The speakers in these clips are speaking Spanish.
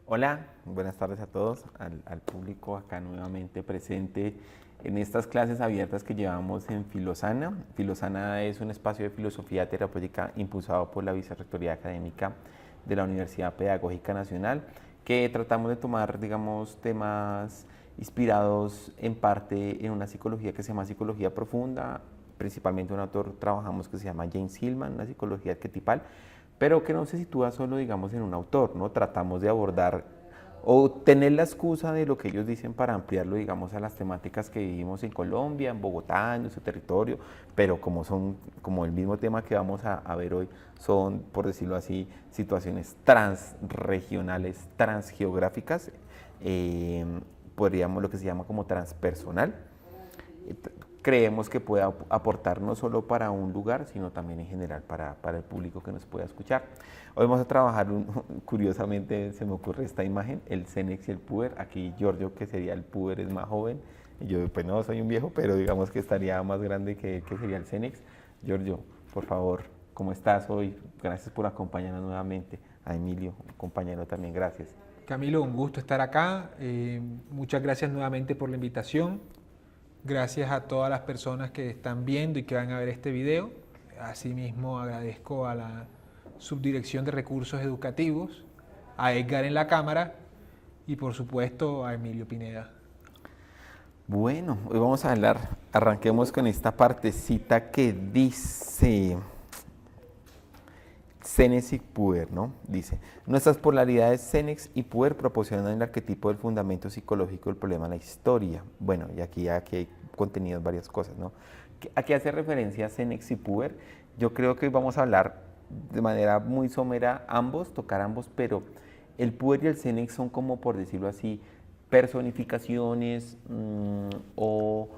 Hola, buenas tardes a todos, al público acá nuevamente presente en estas clases abiertas que llevamos en Filosana. Filosana es un espacio de filosofía terapéutica impulsado por la Vicerrectoría Académica de la Universidad Pedagógica Nacional, que tratamos de tomar, digamos, temas inspirados en parte en una psicología que se llama psicología profunda, principalmente un autor trabajamos que se llama James Hillman, una psicología arquetipal, pero que no se sitúa solo, digamos, en un autor, ¿no? Tratamos de abordar o tener la excusa de lo que ellos dicen para ampliarlo, digamos, a las temáticas que vivimos en Colombia, en Bogotá, en nuestro territorio, pero como son, como el mismo tema que vamos a ver hoy, son, por decirlo así, situaciones transregionales, transgeográficas, eh, podríamos lo que se llama como transpersonal. Creemos que puede aportar no solo para un lugar, sino también en general para el público que nos pueda escuchar. Hoy vamos a trabajar, curiosamente se me ocurre esta imagen, el Cenex y el Puber. Aquí Giorgio, que sería el Puber, es más joven. Y yo, pues no, soy un viejo, pero digamos que estaría más grande que sería el Cenex. Giorgio, por favor, ¿cómo estás hoy? Gracias por acompañarnos nuevamente. A Emilio, un compañero también, gracias. Camilo, un gusto estar acá. Muchas gracias nuevamente por la invitación. Gracias a todas las personas que están viendo y que van a ver este video. Asimismo, agradezco a la Subdirección de Recursos Educativos, a Edgar en la cámara y por supuesto a Emilio Pineda. Bueno, hoy vamos a hablar, arranquemos con esta partecita que dice Cenex y Puer, ¿no? Dice, nuestras polaridades Cenex y Puer proporcionan el arquetipo del fundamento psicológico del problema en la historia. Bueno, y aquí hay contenido varias cosas, ¿no? ¿A qué hace referencia Cenex y Puer? Yo creo que hoy vamos a hablar de manera muy somera ambos, tocar ambos, pero el Puer y el Cenex son como, por decirlo así, personificaciones o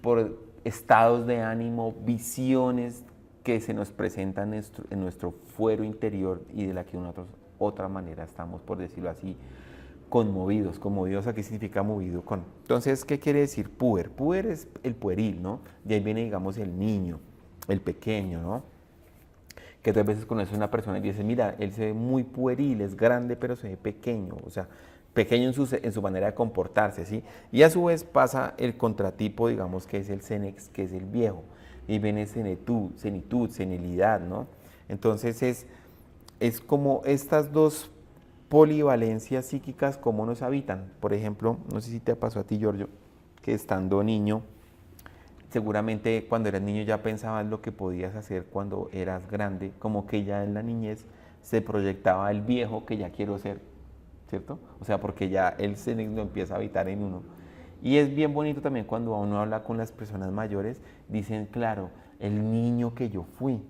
por estados de ánimo, visiones que se nos presentan en nuestro fuero interior y de la que de otra manera estamos, por decirlo así, conmovidos. Conmovidos aquí significa movido con. Entonces, ¿qué quiere decir puer? Puer es el pueril, ¿no? De ahí viene, digamos, el niño, el pequeño, ¿no? Que otras veces conoces a una persona y dices, mira, él se ve muy pueril, es grande, pero se ve pequeño, o sea, pequeño en su manera de comportarse, ¿sí? Y a su vez pasa el contratipo, digamos, que es el cenex, que es el viejo, y viene senitud, senilidad, ¿no? Entonces es como estas dos polivalencias psíquicas, cómo nos habitan. Por ejemplo, no sé si te pasó a ti, Giorgio, que estando niño, seguramente cuando eras niño ya pensabas lo que podías hacer cuando eras grande, como que ya en la niñez se proyectaba el viejo que ya quiero ser, ¿cierto? O sea, porque ya el cerebro lo empieza a habitar en uno. Y es bien bonito también cuando uno habla con las personas mayores, dicen, claro, el niño que yo fui.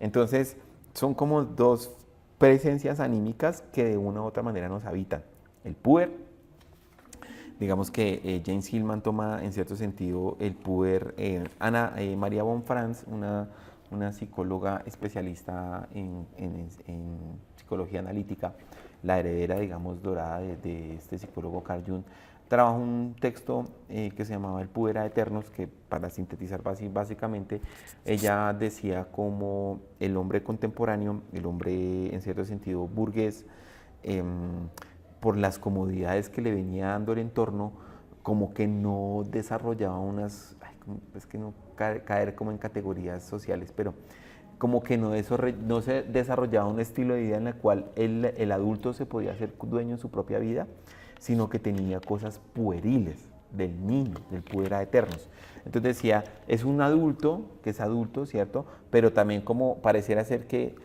Entonces, son como dos presencias anímicas que de una u otra manera nos habitan. El puer, digamos que James Hillman toma en cierto sentido el puer. María von Franz, una psicóloga especialista en psicología analítica, la heredera, digamos, dorada de este psicólogo Carl Jung, trabajó un texto que se llamaba El Puer a Eternos, que para sintetizar básicamente, ella decía como el hombre contemporáneo, el hombre en cierto sentido burgués, eh, por las comodidades que le venía dando el entorno, como que no desarrollaba unas, es que no caer como en categorías sociales, pero como que no se desarrollaba un estilo de vida en el cual el adulto se podía hacer dueño de su propia vida, sino que tenía cosas pueriles del niño, del puer eternos. Entonces decía, es un adulto, que es adulto, ¿cierto? Pero también como pareciera ser que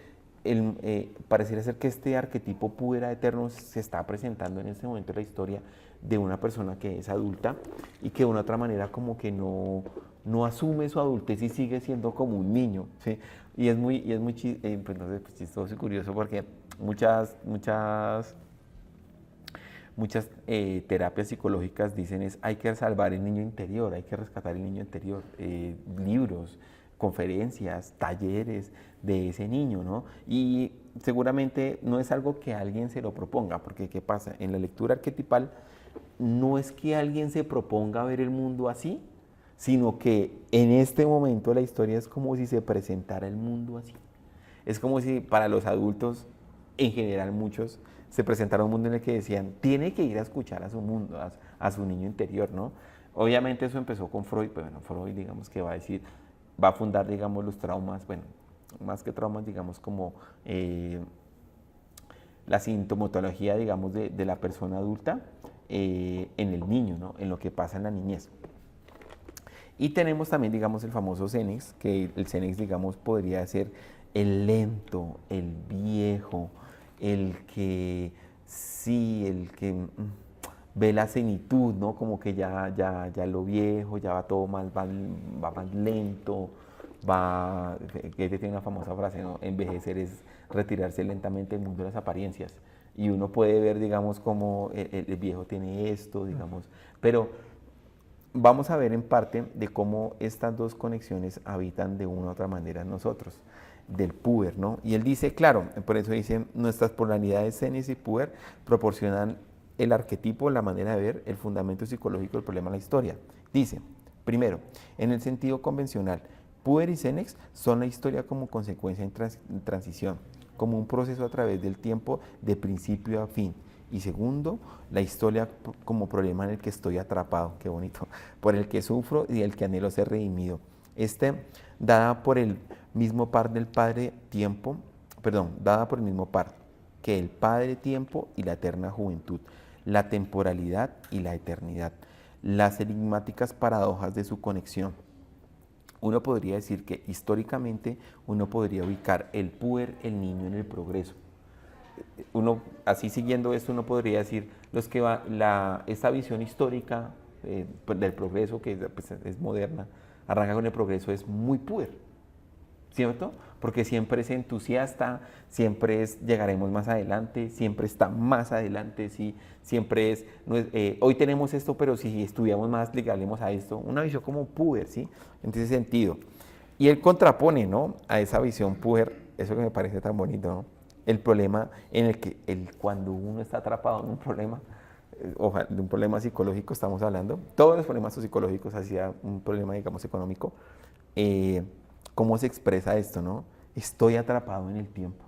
este arquetipo puer eternos se está presentando en este momento en la historia de una persona que es adulta y que de una otra manera como que no asume su adultez y sigue siendo como un niño, ¿sí? Y es muy pues, no sé, pues, chistoso y curioso porque muchas terapias psicológicas dicen hay que salvar el niño interior, hay que rescatar el niño interior, libros, conferencias, talleres de ese niño, ¿no? Y seguramente no es algo que alguien se lo proponga, porque ¿qué pasa? En la lectura arquetipal no es que alguien se proponga ver el mundo así, sino que en este momento la historia es como si se presentara el mundo así. Es como si para los adultos, en general muchos, se presentaron un mundo en el que decían, tiene que ir a escuchar a su mundo, a su niño interior, ¿no? Obviamente eso empezó con Freud, pero bueno, Freud digamos que va a decir, va a fundar digamos los traumas, bueno, más que traumas digamos como la sintomatología digamos de la persona adulta en el niño, ¿no? En lo que pasa en la niñez. Y tenemos también, digamos, el famoso Xenex, que el Xenex, digamos, podría ser el lento, el viejo, el que sí, el que ve la senitud, ¿no? Como que ya lo viejo, ya va todo más, va más lento, que tiene una famosa frase, ¿no? Envejecer es retirarse lentamente del mundo de las apariencias. Y uno puede ver, digamos, como el viejo tiene esto, digamos, pero vamos a ver en parte de cómo estas dos conexiones habitan de una u otra manera en nosotros, del puber, ¿no? Y él dice, claro, por eso dice, nuestras polaridades Xenex y puber proporcionan el arquetipo, la manera de ver, el fundamento psicológico del problema de la historia. Dice, primero, en el sentido convencional, puber y Xenex son la historia como consecuencia en transición, como un proceso a través del tiempo de principio a fin. Y segundo, la historia como problema en el que estoy atrapado, qué bonito, por el que sufro y el que anhelo ser redimido. Dada por el mismo par del Padre tiempo, dada por el mismo par que el Padre tiempo y la eterna juventud, la temporalidad y la eternidad, las enigmáticas paradojas de su conexión. Uno podría decir que históricamente uno podría ubicar el puber, el niño en el progreso. Uno, así siguiendo esto, uno podría decir esta visión histórica del progreso, que pues, es moderna, arranca con el progreso, es muy puber, ¿cierto? Porque siempre es entusiasta, siempre es llegaremos más adelante, siempre está más adelante, ¿sí? Siempre es, hoy tenemos esto, pero si estudiamos más, llegaremos a esto. Una visión como puber, ¿sí? En ese sentido. Y él contrapone, ¿no? A esa visión puber, eso que me parece tan bonito, ¿no? El problema en el que cuando uno está atrapado en un problema, de un problema psicológico estamos hablando, todos los problemas psicológicos hacia un problema, digamos, económico, ¿cómo se expresa esto, no? Estoy atrapado en el tiempo.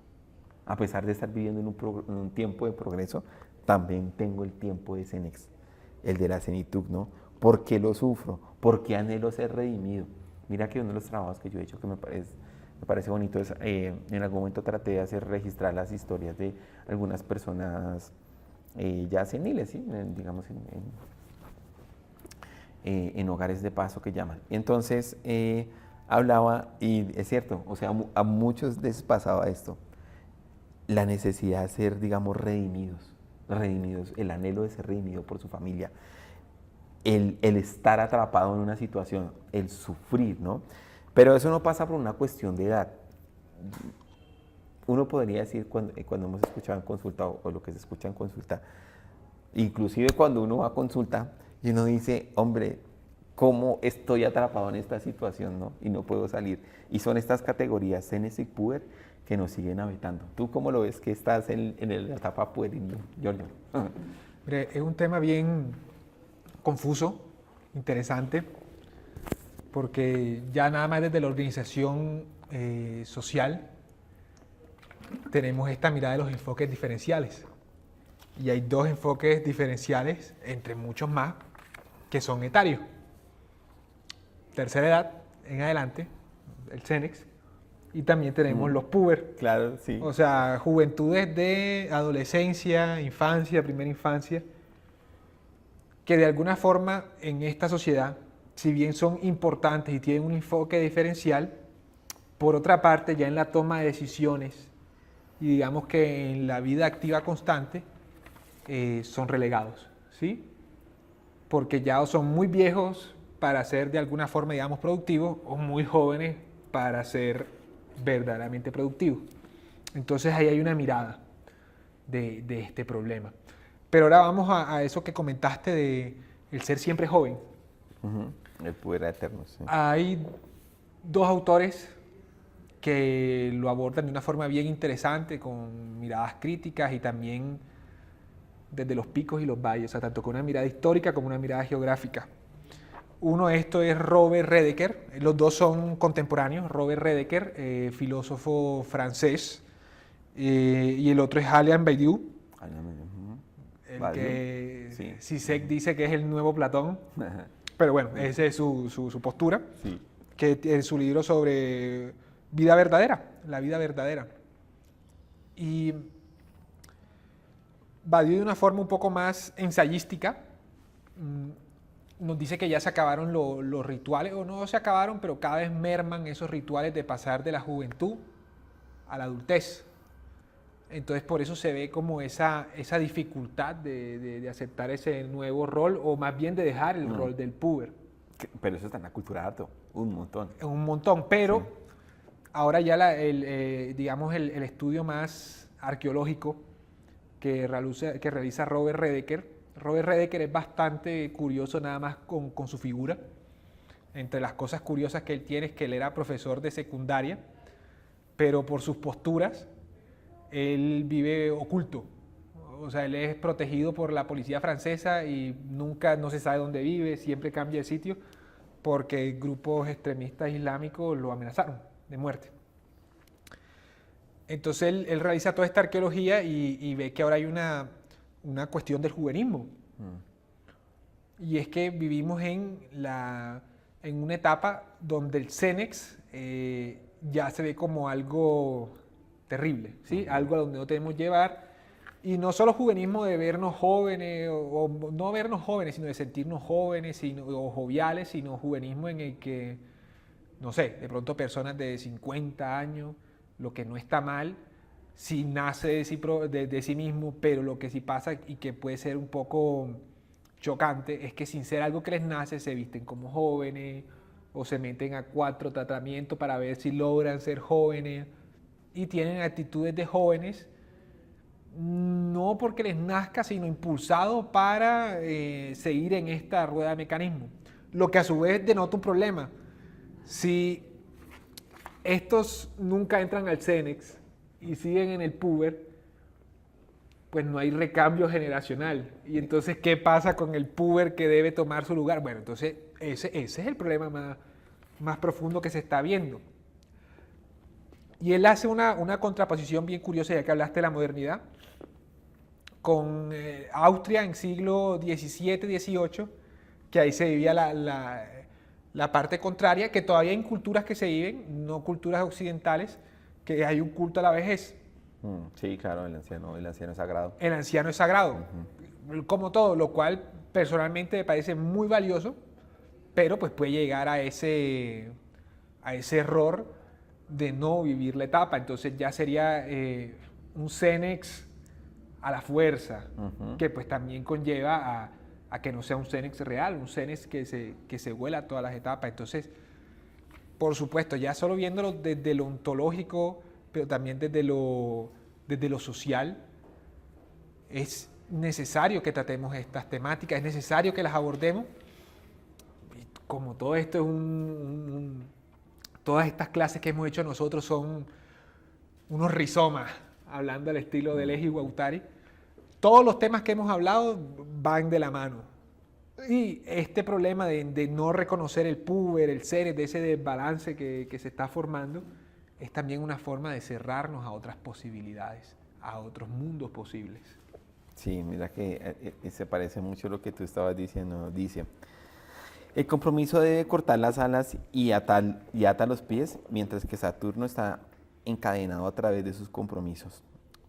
A pesar de estar viviendo en un tiempo de progreso, también tengo el tiempo de Xenex, el de la senitud, ¿no? ¿Por qué lo sufro? ¿Por qué anhelo ser redimido? Mira que uno de los trabajos que yo he hecho que me parece bonito es, en algún momento traté de registrar las historias de algunas personas ya seniles, ¿sí? Digamos en hogares de paso que llaman. Entonces hablaba, y es cierto, o sea, a muchos les pasaba esto, la necesidad de ser, digamos, redimidos, el anhelo de ser redimido por su familia, el estar atrapado en una situación, el sufrir, ¿no? Pero eso no pasa por una cuestión de edad. Uno podría decir, cuando hemos escuchado en consulta, o lo que se escucha en consulta, inclusive cuando uno va a consulta y uno dice, hombre, ¿cómo estoy atrapado en esta situación, ¿no? Y no puedo salir? Y son estas categorías, Xenex y puber, que nos siguen habitando. ¿Tú cómo lo ves que estás en la etapa puber, Giorgio? Mire, es un tema bien confuso, interesante, porque ya nada más desde la organización social tenemos esta mirada de los enfoques diferenciales. Y hay dos enfoques diferenciales, entre muchos más, que son etarios. Tercera edad en adelante, el Xenex, y también tenemos los puber. Claro, sí. O sea, juventudes de adolescencia, infancia, primera infancia, que de alguna forma en esta sociedad, si bien son importantes y tienen un enfoque diferencial, por otra parte ya en la toma de decisiones y digamos que en la vida activa constante son relegados, ¿sí? Porque ya o son muy viejos para ser de alguna forma, digamos, productivos, o muy jóvenes para ser verdaderamente productivos. Entonces ahí hay una mirada de este problema. Pero ahora vamos a eso que comentaste de el ser siempre joven. El puber eterno, sí. Hay dos autores que lo abordan de una forma bien interesante, con miradas críticas y también desde los picos y los valles, o sea, tanto con una mirada histórica como una mirada geográfica. Uno de estos es Robert Redeker, los dos son contemporáneos. Robert Redeker, filósofo francés, y el otro es Alain Badiou, Badiou, que sí. Zizek dice que es el nuevo Platón, pero bueno, esa es su postura, Sí. que en su libro sobre vida verdadera, la vida verdadera. Y Badiou de una forma un poco más ensayística nos dice que ya se acabaron los rituales, o no se acabaron, pero cada vez merman esos rituales de pasar de la juventud a la adultez. Entonces por eso se ve como esa dificultad de aceptar ese nuevo rol, o más bien de dejar el rol del puber. Pero eso está en la cultura harto, un montón. Un montón, pero Sí. ahora ya digamos el estudio más arqueológico que realiza Robert Redeker. Robert Redeker es bastante curioso nada más con su figura. Entre las cosas curiosas que él tiene es que él era profesor de secundaria, pero por sus posturas él vive oculto. O sea, él es protegido por la policía francesa y nunca, no se sabe dónde vive, siempre cambia de sitio porque grupos extremistas islámicos lo amenazaron de muerte. Entonces él realiza toda esta arqueología y ve que ahora hay una cuestión del juvenismo. Y es que vivimos en una etapa donde el Cenex ya se ve como algo terrible, ¿sí? Algo a donde no tenemos que llevar. Y no solo juvenismo de vernos jóvenes, o no vernos jóvenes, sino de sentirnos jóvenes o joviales, sino juvenismo en el que, no sé, de pronto personas de 50 años, lo que no está mal, si nace de sí mismo, pero lo que sí pasa y que puede ser un poco chocante es que sin ser algo que les nace se visten como jóvenes o se meten a 4 tratamientos para ver si logran ser jóvenes y tienen actitudes de jóvenes, no porque les nazca, sino impulsados para seguir en esta rueda de mecanismo. Lo que a su vez denota un problema. Si estos nunca entran al Cenex y siguen en el puber, pues no hay recambio generacional. Y entonces, ¿qué pasa con el puber que debe tomar su lugar? Bueno, entonces ese es el problema más profundo que se está viendo. Y él hace una contraposición bien curiosa, ya que hablaste de la modernidad, con Austria en siglo XVII, XVIII, que ahí se vivía la parte contraria, que todavía hay culturas que se viven, no culturas occidentales, que hay un culto a la vejez. Sí, claro, el anciano es sagrado. El anciano es sagrado, como todo, lo cual personalmente me parece muy valioso, pero pues puede llegar a ese error de no vivir la etapa. Entonces ya sería un Cenex a la fuerza, que pues también conlleva a que no sea un Cenex real, un Cenex que se vuela todas las etapas. Entonces, por supuesto, ya solo viéndolo desde lo ontológico, pero también desde lo social, es necesario que tratemos estas temáticas, es necesario que las abordemos. Y como todo esto es todas estas clases que hemos hecho nosotros son unos rizomas, hablando al estilo de Leji Guattari, todos los temas que hemos hablado van de la mano. Y este problema de no reconocer el puber, el ser, de ese desbalance que se está formando, es también una forma de cerrarnos a otras posibilidades, a otros mundos posibles. Sí, mira que se parece mucho a lo que tú estabas diciendo. Dice, el compromiso debe cortar las alas y ata los pies, mientras que Saturno está encadenado a través de sus compromisos.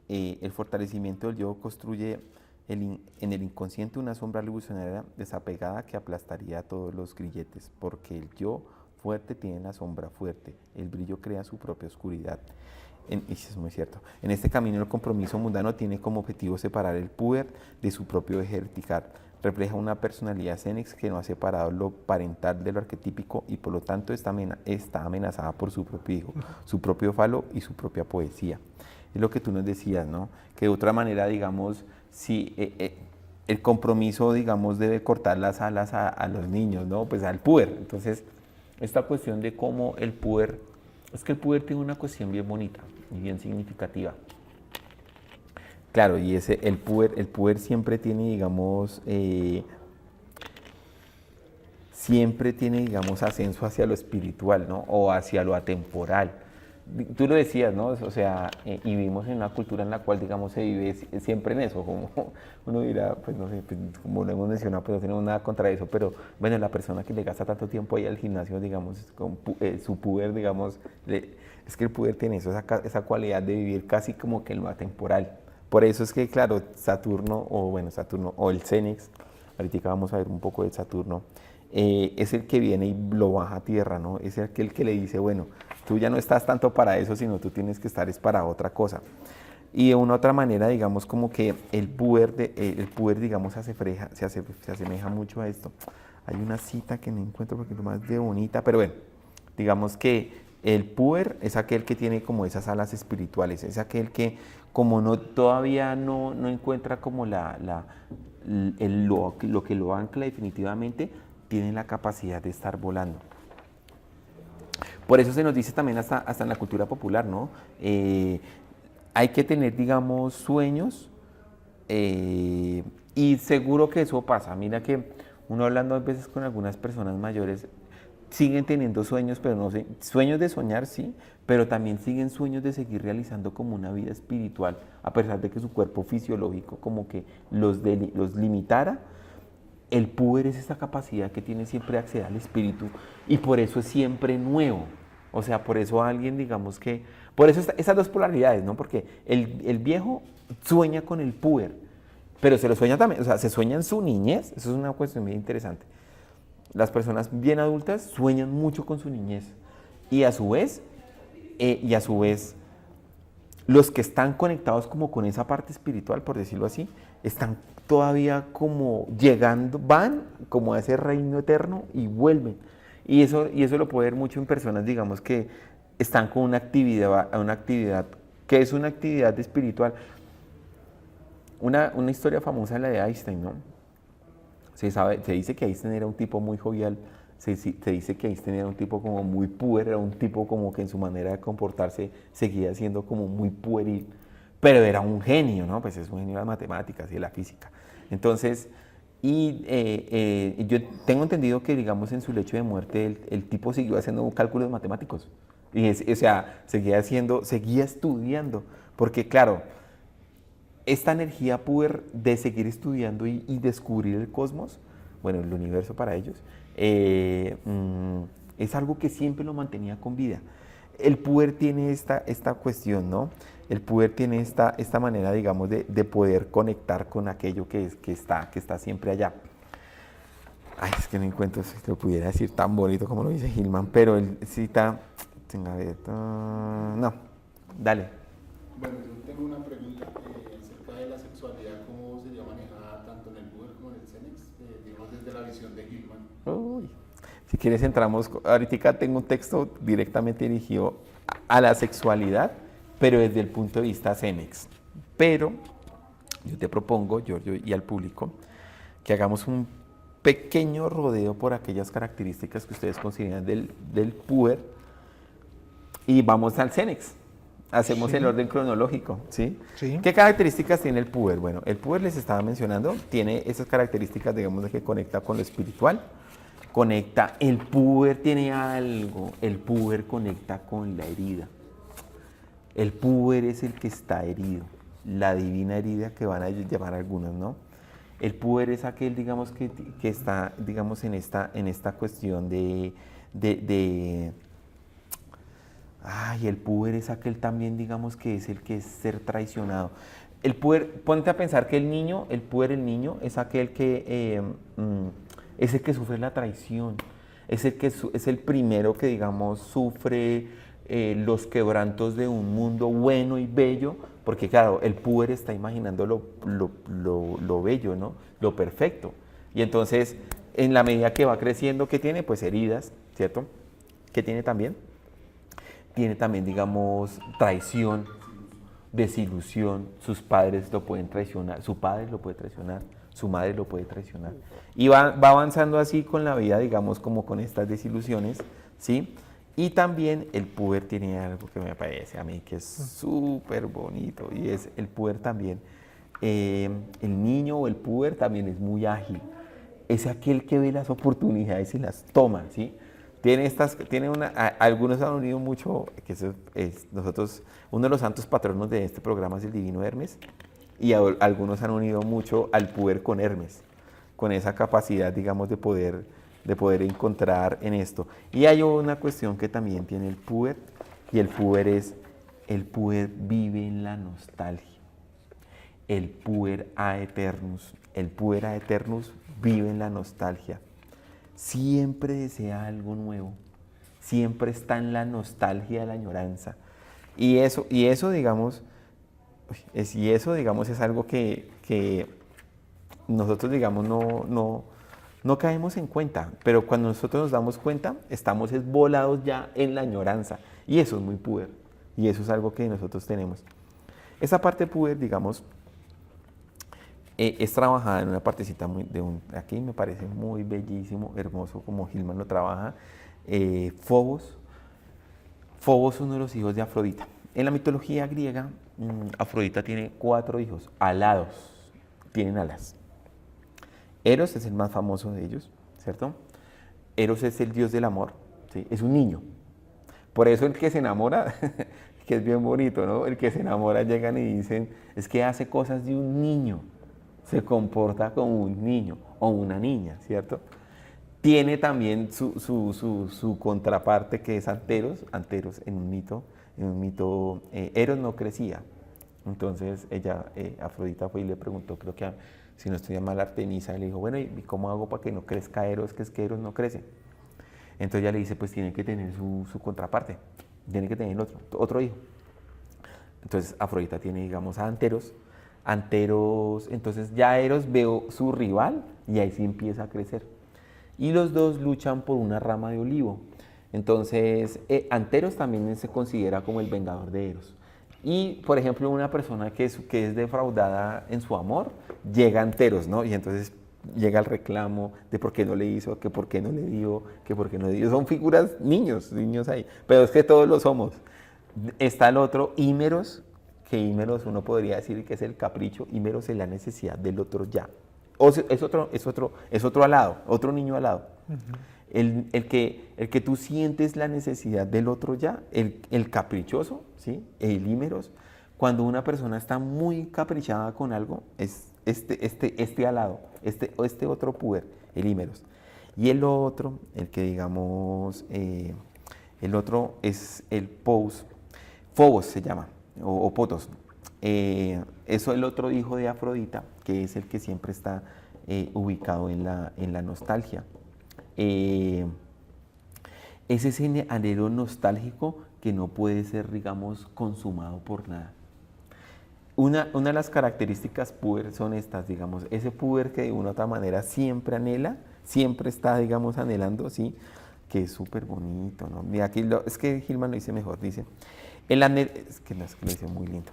El fortalecimiento del yo construye en el inconsciente una sombra revolucionaria desapegada que aplastaría a todos los grilletes, porque el yo fuerte tiene la sombra fuerte, el brillo crea su propia oscuridad. Y eso es muy cierto. En este camino el compromiso mundano tiene como objetivo separar el puber de su propio eje vertical. Refleja una personalidad Cenex que no ha separado lo parental de lo arquetípico y por lo tanto está amenazada por su propio hijo, su propio falo y su propia poesía. Es lo que tú nos decías, ¿no? Que de otra manera, digamos, si el compromiso, digamos, debe cortar las alas a los niños, ¿no? Pues al puber. Entonces, esta cuestión de cómo el puber, es que el puber tiene una cuestión bien bonita y bien significativa. Claro, y el puber siempre tiene, digamos, ascenso hacia lo espiritual, ¿no? O hacia lo atemporal. tú lo decías, ¿no? O sea, y vivimos en una cultura en la cual, digamos, se vive siempre en eso, como uno dirá, pues no sé, pues, como lo hemos mencionado, pues no tenemos nada contra eso, pero bueno, la persona que le gasta tanto tiempo ahí al gimnasio, digamos, con su puber, digamos, es que el puber tiene eso, esa cualidad de vivir casi como que en lo atemporal. Por eso es que, claro, Saturno, o el Cenex, ahorita vamos a ver un poco de Saturno, es el que viene y lo baja a tierra, ¿no? Es el que le dice, bueno, tú ya no estás tanto para eso, sino tú tienes que estar es para otra cosa. Y de una otra manera, digamos, como que el puber, digamos, se asemeja mucho a esto. Hay una cita que no encuentro porque es lo más de bonita, pero bueno, digamos que el puber es aquel que tiene como esas alas espirituales, es aquel que como no todavía no encuentra como lo que lo ancla definitivamente, tiene la capacidad de estar volando. Por eso se nos dice también hasta en la cultura popular, ¿no? Hay que tener, digamos, sueños y seguro que eso pasa. Mira que uno hablando a veces con algunas personas mayores, siguen teniendo sueños, pero no sé, sueños de soñar sí, pero también siguen sueños de seguir realizando como una vida espiritual, a pesar de que su cuerpo fisiológico como que los limitara. El puber es esa capacidad que tiene siempre de acceder al espíritu y por eso es siempre nuevo. O sea, por eso alguien, digamos que... Por eso esas dos polaridades, ¿no? Porque el viejo sueña con el puber, pero se lo sueña también, o sea, se sueña en su niñez, eso es una cuestión muy interesante. Las personas bien adultas sueñan mucho con su niñez y a su vez, los que están conectados como con esa parte espiritual, por decirlo así, están todavía como llegando, van como a ese reino eterno y vuelven. Y eso lo puede ver mucho en personas, digamos, que están con una actividad que es una actividad espiritual. Una historia famosa es la de Einstein, ¿no? Se dice que Einstein era un tipo muy jovial, se dice que Einstein era un tipo como muy puer, era un tipo como que en su manera de comportarse seguía siendo como muy pueril, pero era un genio, ¿no? Pues es un genio de las matemáticas y de la física. Entonces, yo tengo entendido que, digamos, en su lecho de muerte, el tipo siguió haciendo cálculos matemáticos. O sea, seguía estudiando, porque claro, esta energía puber de seguir estudiando y descubrir el cosmos, bueno, el universo para ellos, es algo que siempre lo mantenía con vida. El puber tiene esta cuestión, ¿no? El puber tiene esta manera, digamos, de poder conectar con aquello que está siempre allá. Ay, es que no encuentro si lo pudiera decir tan bonito como lo dice Hillman, pero él cita... A ver, no, dale. Bueno, yo tengo una pregunta acerca de la sexualidad, cómo sería manejada tanto en el puber como en el Cenex, digamos desde la visión de Hillman. Uy. Si quieres entramos, ahorita tengo un texto directamente dirigido a la sexualidad, pero desde el punto de vista Cenex. Pero yo te propongo, Giorgio, y al público, que hagamos un pequeño rodeo por aquellas características que ustedes consideran del puber y vamos al Cenex. Hacemos Sí. el orden cronológico, ¿sí? Sí. ¿Qué características tiene el puber? Bueno, el puber les estaba mencionando, tiene esas características, digamos, de que conecta con lo espiritual, el puber tiene algo, el puber conecta con la herida. El puber es el que está herido, la divina herida que van a llamar algunos, ¿no? El puber es aquel, digamos, que está, digamos, en esta cuestión Ay, el puber es aquel también, digamos, que es el que es ser traicionado. El puber, ponte a pensar que el niño, es aquel que es el que sufre la traición, es el primero que, digamos, sufre los quebrantos de un mundo bueno y bello, porque claro, el puber está imaginando lo bello, ¿no? Lo perfecto. Y entonces, en la medida que va creciendo, ¿qué tiene? Pues heridas, ¿cierto? ¿Qué tiene también? Tiene también, digamos, traición, desilusión. Sus padres lo pueden traicionar, su padre lo puede traicionar, su madre lo puede traicionar. Y va avanzando así con la vida, digamos, como con estas desilusiones, ¿sí? Y también el puber tiene algo que me parece a mí que es súper bonito, y es el puber también. El niño o el puber también es muy ágil. Es aquel que ve las oportunidades y las toma, ¿sí? algunos han unido mucho, que eso es nosotros, uno de los santos patronos de este programa es el divino Hermes, y algunos han unido mucho al puer con Hermes, con esa capacidad, digamos, de poder encontrar en esto. Y hay una cuestión que también tiene el puer, y el puer vive en la nostalgia. El puer aeternus vive en la nostalgia. Siempre desea algo nuevo, siempre está en la nostalgia de la añoranza. Y eso digamos, es algo que nosotros, digamos, no caemos en cuenta, pero cuando nosotros nos damos cuenta, estamos volados ya en la añoranza. Y eso es muy puer, y eso es algo que nosotros tenemos. Esa parte puer, digamos, es trabajada en una partecita aquí me parece muy bellísimo, hermoso como Gilman lo trabaja. Fobos es uno de los hijos de Afrodita. En la mitología griega, Afrodita tiene 4 hijos, alados, tienen alas. Eros es el más famoso de ellos, ¿cierto? Eros es el dios del amor, ¿sí? Es un niño. Por eso el que se enamora, que es bien bonito, ¿no? El que se enamora llegan y dicen, es que hace cosas de un niño, se comporta como un niño o una niña, ¿cierto? Tiene también su contraparte que es Anteros. Anteros en un mito, Eros no crecía. Entonces Afrodita fue y le preguntó, creo que si no estoy mal, Artemisa, y le dijo, bueno, ¿y cómo hago para que no crezca Eros? Que es que Eros no crece. Entonces ella le dice, pues tiene que tener su contraparte, tiene que tener otro hijo. Entonces Afrodita tiene, digamos, a Anteros, entonces ya Eros veo su rival y ahí sí empieza a crecer. Y los dos luchan por una rama de olivo. Entonces Anteros también se considera como el vengador de Eros. Y, por ejemplo, una persona que es defraudada en su amor, llega a Anteros, ¿no? Y entonces llega el reclamo de por qué no le hizo, que por qué no le dio, que por qué no le dio. Son figuras niños ahí, pero es que todos lo somos. Está el otro, Hímeros, que Hímeros uno podría decir que es el capricho. Hímeros es la necesidad del otro ya. Es otro alado, otro niño alado. El que tú sientes la necesidad del otro ya, el caprichoso, ¿sí? El hímeros, cuando una persona está muy caprichada con algo, es este alado, este otro puer, el hímeros. Y el otro, el que digamos, el otro es el Phobos se llama, o Potos. Eso es el otro hijo de Afrodita, que es el que siempre está ubicado en la nostalgia. Es ese anhelo nostálgico que no puede ser, digamos, consumado por nada. Una de las características puer son estas, digamos, ese puer que de una u otra manera siempre anhela, siempre está, digamos, anhelando, ¿sí? Que es súper bonito, ¿no? Mira, aquí es que Gilman lo dice mejor, dice, es que lo dice muy lindo.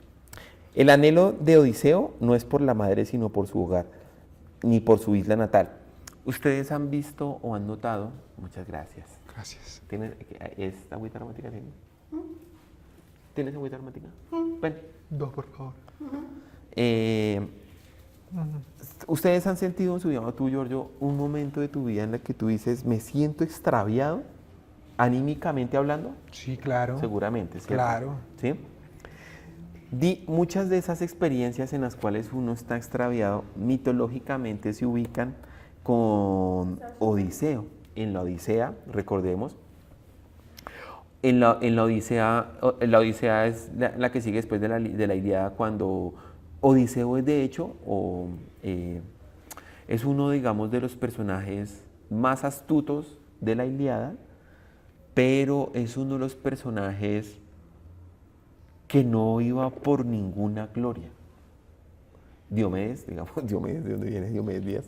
El anhelo de Odiseo no es por la madre, sino por su hogar, ni por su isla natal. Ustedes han visto o han notado, muchas gracias. Gracias. ¿Tienes esta agüita aromática? ¿Tienes agüita aromática? Ven. 2, por favor. ¿Ustedes han sentido en su vida, tú, Giorgio, un momento de tu vida en el que tú dices, me siento extraviado, anímicamente hablando? Sí, claro. Seguramente, ¿cierto? Claro. ¿Sí? Muchas de esas experiencias en las cuales uno está extraviado, mitológicamente se ubican con Odiseo. En la Odisea, recordemos, en la Odisea es la que sigue después de la Ilíada, cuando Odiseo es de hecho, es uno, digamos, de los personajes más astutos de la Ilíada, pero es uno de los personajes que no iba por ninguna gloria. Diomedes, digamos, Diomedes, ¿de dónde viene Diomedes Díaz?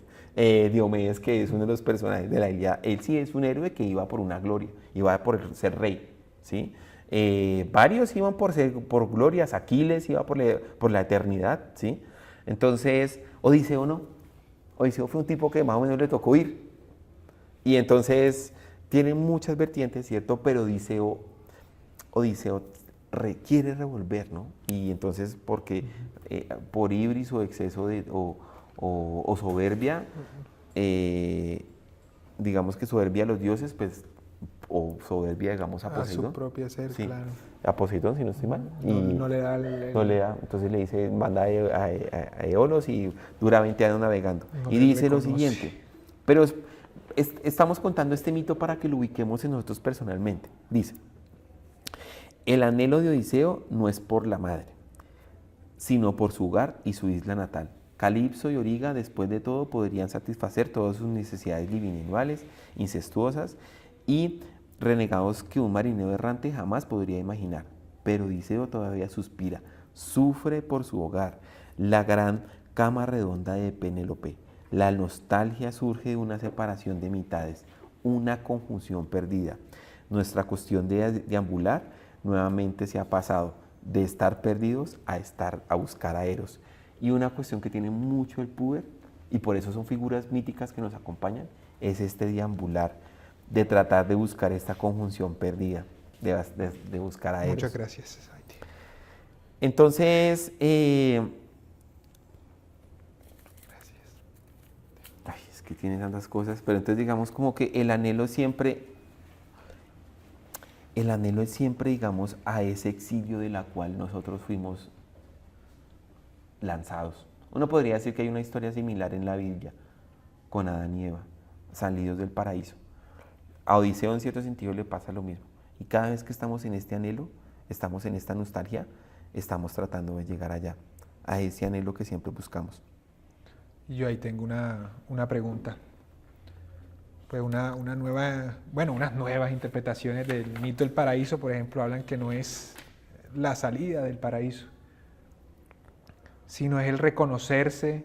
Diomedes, que es uno de los personajes de la Ilíada, él sí es un héroe que iba por una gloria, iba por ser rey, ¿sí? Varios iban por glorias, Aquiles iba por la eternidad, ¿sí? Entonces, Odiseo no. Odiseo fue un tipo que más o menos le tocó ir. Y entonces, tiene muchas vertientes, ¿cierto? Pero Odiseo requiere revolver, ¿no? Y entonces, porque por ibris o exceso o soberbia, digamos que soberbia a los dioses, pues o soberbia, digamos, a A su Poseidón. propio ser, Sí, claro. a Poseidón, si no estoy mal. No, no le da no le da. Entonces le dice, manda a Eolos y dura 20 años navegando. No Y le dice lo reconoce. siguiente, pero estamos contando este mito para que lo ubiquemos en nosotros personalmente. Dice, el anhelo de Odiseo no es por la madre, sino por su hogar y su isla natal. Calipso y Origa, después de todo, podrían satisfacer todas sus necesidades libidinales, incestuosas y renegados que un marinero errante jamás podría imaginar. Pero Odiseo todavía suspira, sufre por su hogar, la gran cama redonda de Penélope. La nostalgia surge de una separación de mitades, una conjunción perdida. Nuestra cuestión de deambular nuevamente se ha pasado de estar perdidos a buscar a Eros. Y una cuestión que tiene mucho el puber, y por eso son figuras míticas que nos acompañan, es este deambular, de tratar de buscar esta conjunción perdida, de buscar a Eros. Muchas gracias, Saiti. Entonces, ay, es que tiene tantas cosas, pero entonces digamos como que el anhelo es siempre, digamos, a ese exilio de la cual nosotros fuimos lanzados. Uno podría decir que hay una historia similar en la Biblia con Adán y Eva, salidos del paraíso. A Odiseo en cierto sentido le pasa lo mismo. Y cada vez que estamos en este anhelo, estamos en esta nostalgia, estamos tratando de llegar allá, a ese anhelo que siempre buscamos. Y yo ahí tengo una pregunta. Pues unas nuevas interpretaciones del mito del paraíso, por ejemplo, hablan que no es la salida del paraíso, sino es el reconocerse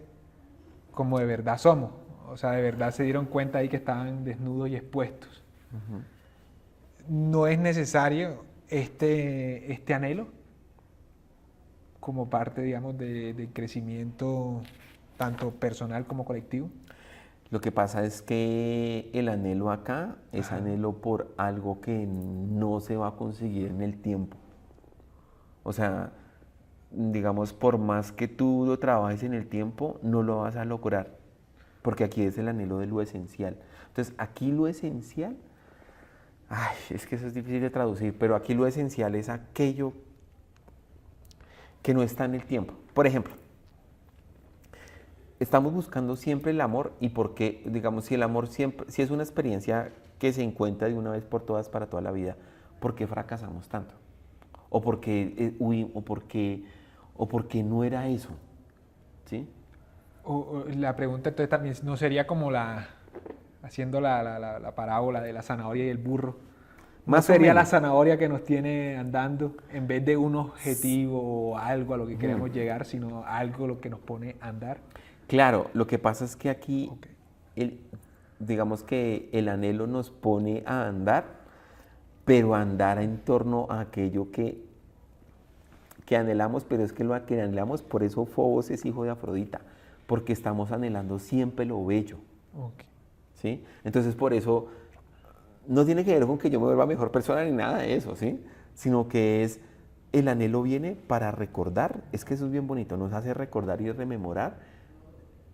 como de verdad somos. O sea, de verdad se dieron cuenta ahí que estaban desnudos y expuestos. No es necesario este anhelo como parte, digamos, del crecimiento tanto personal como colectivo. Lo que pasa es que el anhelo acá es anhelo por algo que no se va a conseguir en el tiempo. O sea, digamos, por más que tú lo trabajes en el tiempo, no lo vas a lograr, porque aquí es el anhelo de lo esencial. Entonces, aquí lo esencial, es que eso es difícil de traducir, pero aquí lo esencial es aquello que no está en el tiempo. Por ejemplo, estamos buscando siempre el amor y porque, digamos, si el amor siempre, si es una experiencia que se encuentra de una vez por todas para toda la vida, ¿por qué fracasamos tanto? O porque o porque no era eso, ¿sí? O la pregunta entonces también no sería como haciendo la parábola de la zanahoria y el burro. ¿No Más o sería la menos. zanahoria que nos tiene andando en vez de un objetivo o algo a lo que queremos llegar, sino algo lo que nos pone a andar? Claro, lo que pasa es que aquí, Ok. digamos que el anhelo nos pone a andar, pero a andar en torno a aquello que anhelamos, pero es que lo que anhelamos, por eso Fobos es hijo de Afrodita, porque estamos anhelando siempre lo bello, Ok. ¿sí? Entonces por eso no tiene que ver con que yo me vuelva mejor persona ni nada de eso, ¿sí? Sino que el anhelo viene para recordar, es que eso es bien bonito, nos hace recordar y rememorar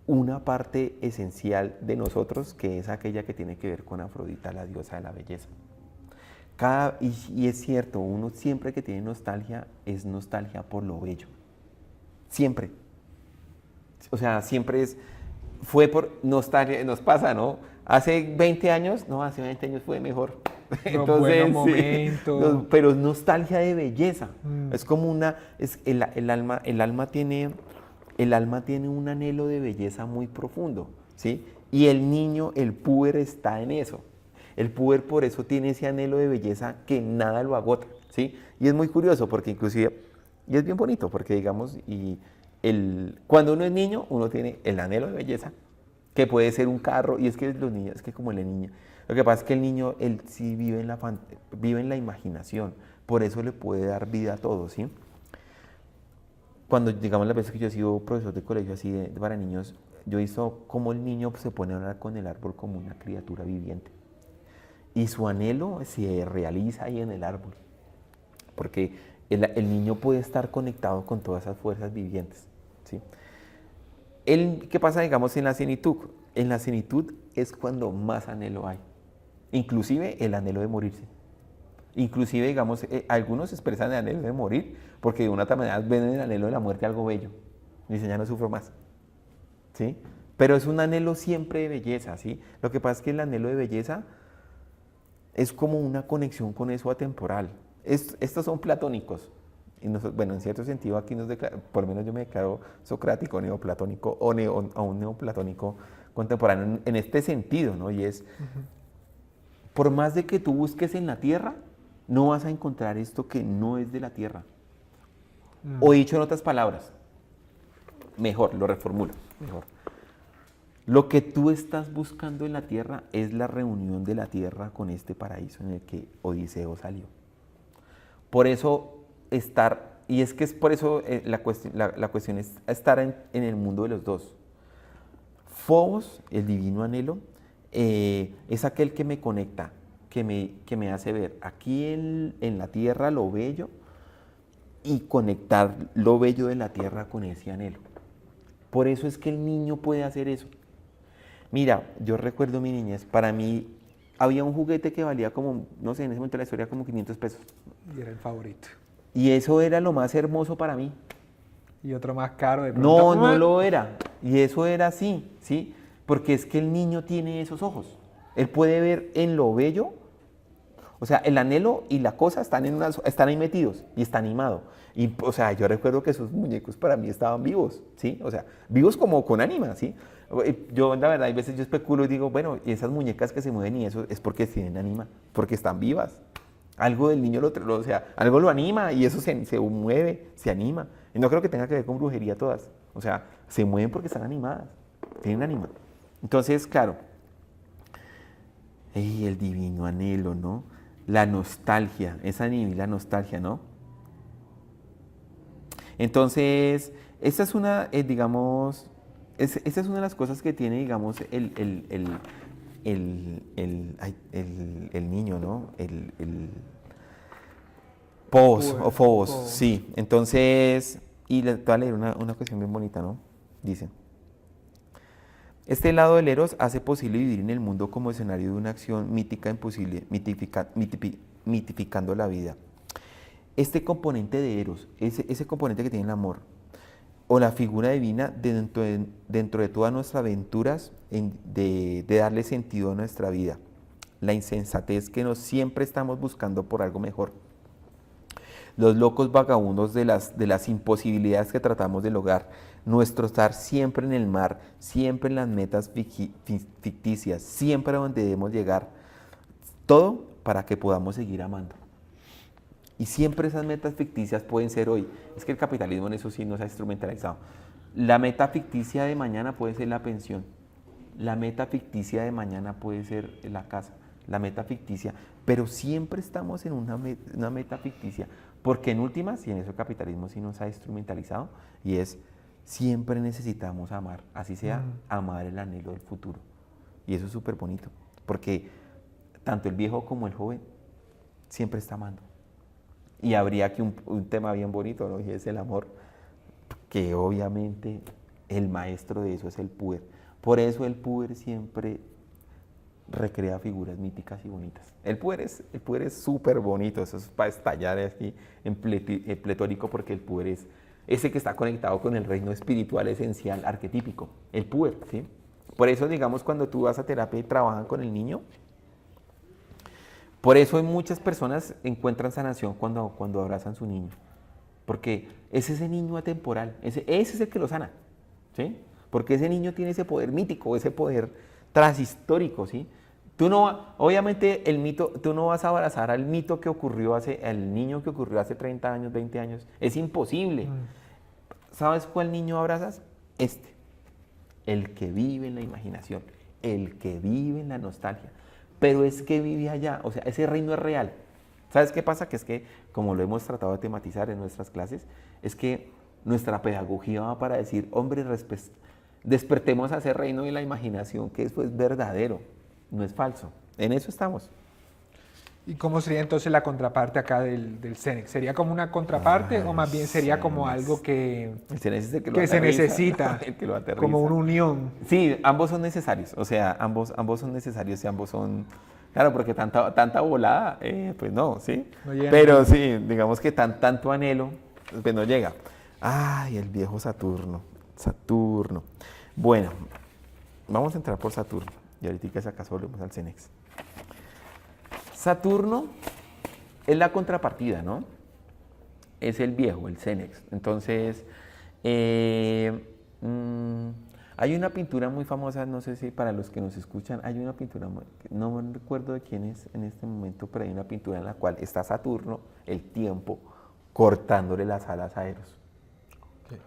una parte esencial de nosotros, que es aquella que tiene que ver con Afrodita, la diosa de la belleza. Y es cierto, uno siempre que tiene nostalgia, es nostalgia por lo bello. Siempre. O sea, fue por nostalgia, nos pasa, ¿no? Hace 20 años, no, hace 20 años fue mejor. Los buenos momentos. Pero es nostalgia de belleza. Mm. Es como el alma tiene un anhelo de belleza muy profundo, ¿sí? Y el niño, el puber, está en eso. El puber por eso tiene ese anhelo de belleza que nada lo agota, ¿sí? Y es muy curioso porque inclusive, y es bien bonito porque digamos, cuando uno es niño, uno tiene el anhelo de belleza, que puede ser un carro, y es que los niños, es que como el niño, lo que pasa es que el niño, él sí vive en la imaginación, por eso le puede dar vida a todo, ¿sí? Cuando, digamos, las veces que yo he sido profesor de colegio así para niños, yo he visto cómo el niño se pone a hablar con el árbol como una criatura viviente. Y su anhelo se realiza ahí en el árbol, porque el niño puede estar conectado con todas esas fuerzas vivientes, ¿sí? ¿Qué pasa, digamos, en la senitud? En la senitud es cuando más anhelo hay. inclusive el anhelo de morirse. Inclusive, digamos, algunos expresan el anhelo de morir porque de una otra manera ven en el anhelo de la muerte algo bello. Dicen, ya no sufro más. ¿Sí? Pero es un anhelo siempre de belleza, ¿sí? Lo que pasa es que el anhelo de belleza es como una conexión con eso atemporal. Estos son platónicos. Y bueno, en cierto sentido aquí por lo menos yo me declaro socrático, neoplatónico o un neoplatónico contemporáneo en este sentido, ¿no? Y es, por más de que tú busques en la tierra, no vas a encontrar esto que no es de la tierra. O dicho en otras palabras, mejor, lo reformulo, mejor. Lo que tú estás buscando en la tierra es la reunión de la tierra con este paraíso en el que Odiseo salió. Por eso y es que es por eso la cuestión es estar en el mundo de los dos. Fobos, el divino anhelo, es aquel que me conecta, que me hace ver aquí en la tierra lo bello y conectar lo bello de la tierra con ese anhelo. Por eso es que el niño puede hacer eso. Mira, yo recuerdo mi niñez, para mí había un juguete que valía como, no sé, en ese momento de la historia como 500 pesos. Y era el favorito. Y eso era lo más hermoso para mí. Y otro más caro de pronto. No lo era. Y eso era así, ¿sí? Porque es que el niño tiene esos ojos. Él puede ver en lo bello, o sea, el anhelo y la cosa están ahí metidos y está animado. Y, o sea, yo recuerdo que esos muñecos para mí estaban vivos, ¿sí? O sea, vivos como con ánima, ¿sí? Yo, la verdad, hay veces yo especulo y digo, bueno, y esas muñecas que se mueven y eso es porque tienen ánima, porque están vivas. Algo del niño o sea, algo lo anima y eso se mueve, se anima. Y no creo que tenga que ver con brujería todas. O sea, se mueven porque están animadas, tienen ánima. Entonces, claro, el divino anhelo, ¿no? La nostalgia, esa la nostalgia, ¿no? Entonces, esta es una, digamos, esta es una de las cosas que tiene, digamos, el niño, ¿no? Phobos, sí. Entonces, y les voy a leer una cuestión bien bonita, ¿no? Dice, este lado del Eros hace posible vivir en el mundo como escenario de una acción mítica imposible, mitificando la vida. Este componente de Eros, ese componente que tiene el amor, o la figura divina dentro de todas nuestras aventuras de darle sentido a nuestra vida. La insensatez que siempre estamos buscando por algo mejor. Los locos vagabundos de las imposibilidades que tratamos de lograr. Nuestro estar siempre en el mar, siempre en las metas ficticias, siempre a donde debemos llegar. Todo para que podamos seguir amando. Y siempre esas metas ficticias pueden ser hoy. Es que el capitalismo en eso sí nos ha instrumentalizado. La meta ficticia de mañana puede ser la pensión. La meta ficticia de mañana puede ser la casa. La meta ficticia. Pero siempre estamos en una meta ficticia. Porque en últimas, y en eso el capitalismo sí nos ha instrumentalizado, y es siempre necesitamos amar. Así sea, amar el anhelo del futuro. Y eso es súper bonito. Porque tanto el viejo como el joven siempre está amando. Y habría aquí un tema bien bonito, ¿no? Y es el amor, que obviamente el maestro de eso es el puer. Por eso el puer siempre recrea figuras míticas y bonitas. El puer es súper bonito, eso es para estallar aquí en pletórico, porque el puer es ese que está conectado con el reino espiritual esencial, arquetípico, el puer, ¿sí? Por eso, digamos, cuando tú vas a terapia y trabajan con el niño, por eso muchas personas encuentran sanación cuando abrazan a su niño. Porque es ese niño atemporal, ese es el que lo sana, ¿sí? Porque ese niño tiene ese poder mítico, ese poder transhistórico, ¿sí? Obviamente el mito, tú no vas a abrazar al mito que ocurrió al niño que ocurrió hace 30 años, 20 años. Es imposible. ¿Sabes cuál niño abrazas? El que vive en la imaginación, el que vive en la nostalgia. Pero es que vive allá, o sea, ese reino es real. ¿Sabes qué pasa? Que es que, como lo hemos tratado de tematizar en nuestras clases, es que nuestra pedagogía va para decir, hombre, despertemos a ese reino de la imaginación, que eso es verdadero, no es falso. En eso estamos. ¿Y cómo sería entonces la contraparte acá del Cenex? ¿Sería como una contraparte o más bien sería como algo que, El Cenex es el que lo que se aterriza, necesita, el que lo aterriza. como una unión? Sí, ambos son necesarios, o sea, ambos son necesarios y ambos son, claro, porque tanta volada, pues no, ¿sí? No llega Pero nada. sí, digamos que tanto anhelo, pues no llega. Ay, el viejo Saturno. Bueno, vamos a entrar por Saturno y ahorita si acaso volvemos al Cenex. Saturno es la contrapartida, ¿no? Es el viejo, el Cenex. Entonces, hay una pintura muy famosa, no sé si para los que nos escuchan, hay una pintura, no me recuerdo de quién es en este momento, pero hay una pintura en la cual está Saturno, el tiempo, cortándole las alas a Eros. Okay.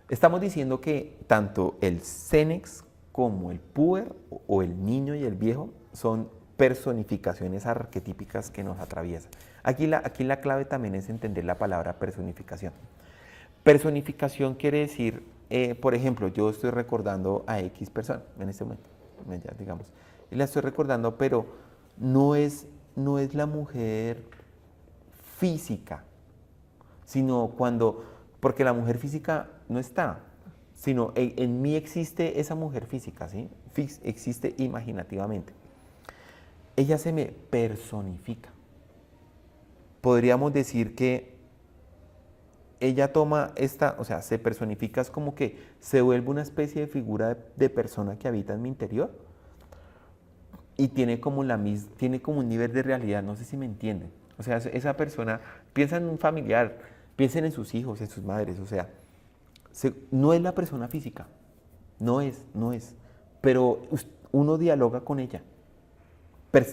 Estamos diciendo que tanto el Cenex como el Puer o el niño y el viejo son personificaciones arquetípicas que nos atraviesan. Aquí la clave también es entender la palabra personificación. Personificación quiere decir, por ejemplo, yo estoy recordando a X persona en este momento, ya digamos, y la estoy recordando, pero no es la mujer física, sino porque la mujer física no está, sino en mí existe esa mujer física, ¿sí? Existe imaginativamente. Ella se me personifica. Podríamos decir que ella toma o sea, se personifica, es como que se vuelve una especie de figura de persona que habita en mi interior y tiene como un nivel de realidad, no sé si me entienden. O sea, esa persona piensa en un familiar, piensen en sus hijos, en sus madres, o sea, no es la persona física, no es, pero uno dialoga con ella,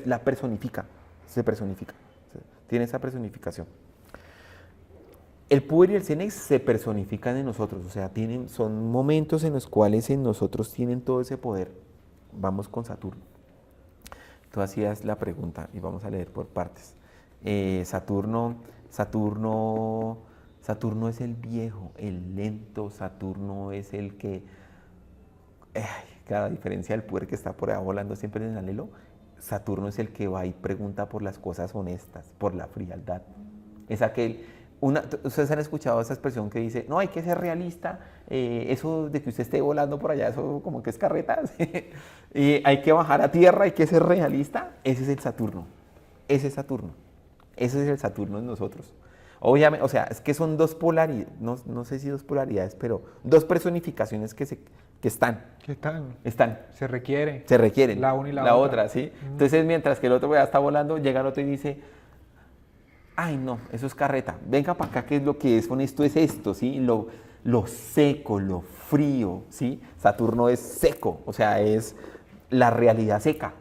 la personifica, se personifica, tiene esa personificación. El Puer y el Cenex se personifican en nosotros, o sea, son momentos en los cuales en nosotros tienen todo ese poder. Vamos con Saturno. Tú hacías la pregunta y vamos a leer por partes. Saturno es el viejo, el lento. Saturno es el que, claro, a diferencia del Puer que está por ahí volando siempre en el alelo, Saturno es el que va y pregunta por las cosas honestas, por la frialdad. Es aquel... Ustedes han escuchado esa expresión que dice, no, hay que ser realista, eso de que usted esté volando por allá, eso como que es carreta, y hay que bajar a tierra, hay que ser realista. Ese es el Saturno, ese es el Saturno en nosotros. Obviamente, o sea, es que son dos polaridades, no sé si dos polaridades, pero dos personificaciones que están. Se requiere. Se requieren. La una y la otra, ¿sí? Entonces, mientras que el otro ya está volando, llega el otro y dice, ay, no, eso es carreta. Venga para acá, ¿qué es lo que es honesto? Es esto, ¿sí? Lo seco, lo frío, ¿sí? Saturno es seco, o sea, es la realidad seca.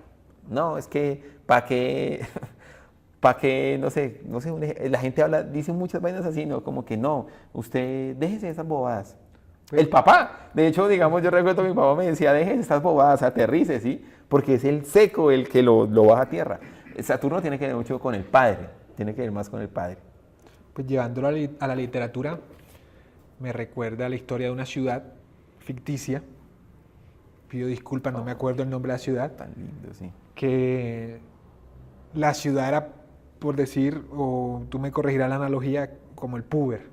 No, es que, ¿para qué? No sé, la gente dice muchas vainas así, ¿no? Como que no, usted déjese de esas bobadas. El papá, de hecho, digamos, yo recuerdo que mi papá me decía, déjese de estas bobadas, aterrice, ¿sí? Porque es el seco el que lo baja a tierra. Saturno tiene que ver mucho con el padre. Tiene que ver más con el padre. Pues llevándolo a la literatura, me recuerda la historia de una ciudad ficticia. Pido disculpas, no me acuerdo el nombre de la ciudad. Tan lindo, sí. Que la ciudad era, por decir, o tú me corregirás la analogía, como el Puber.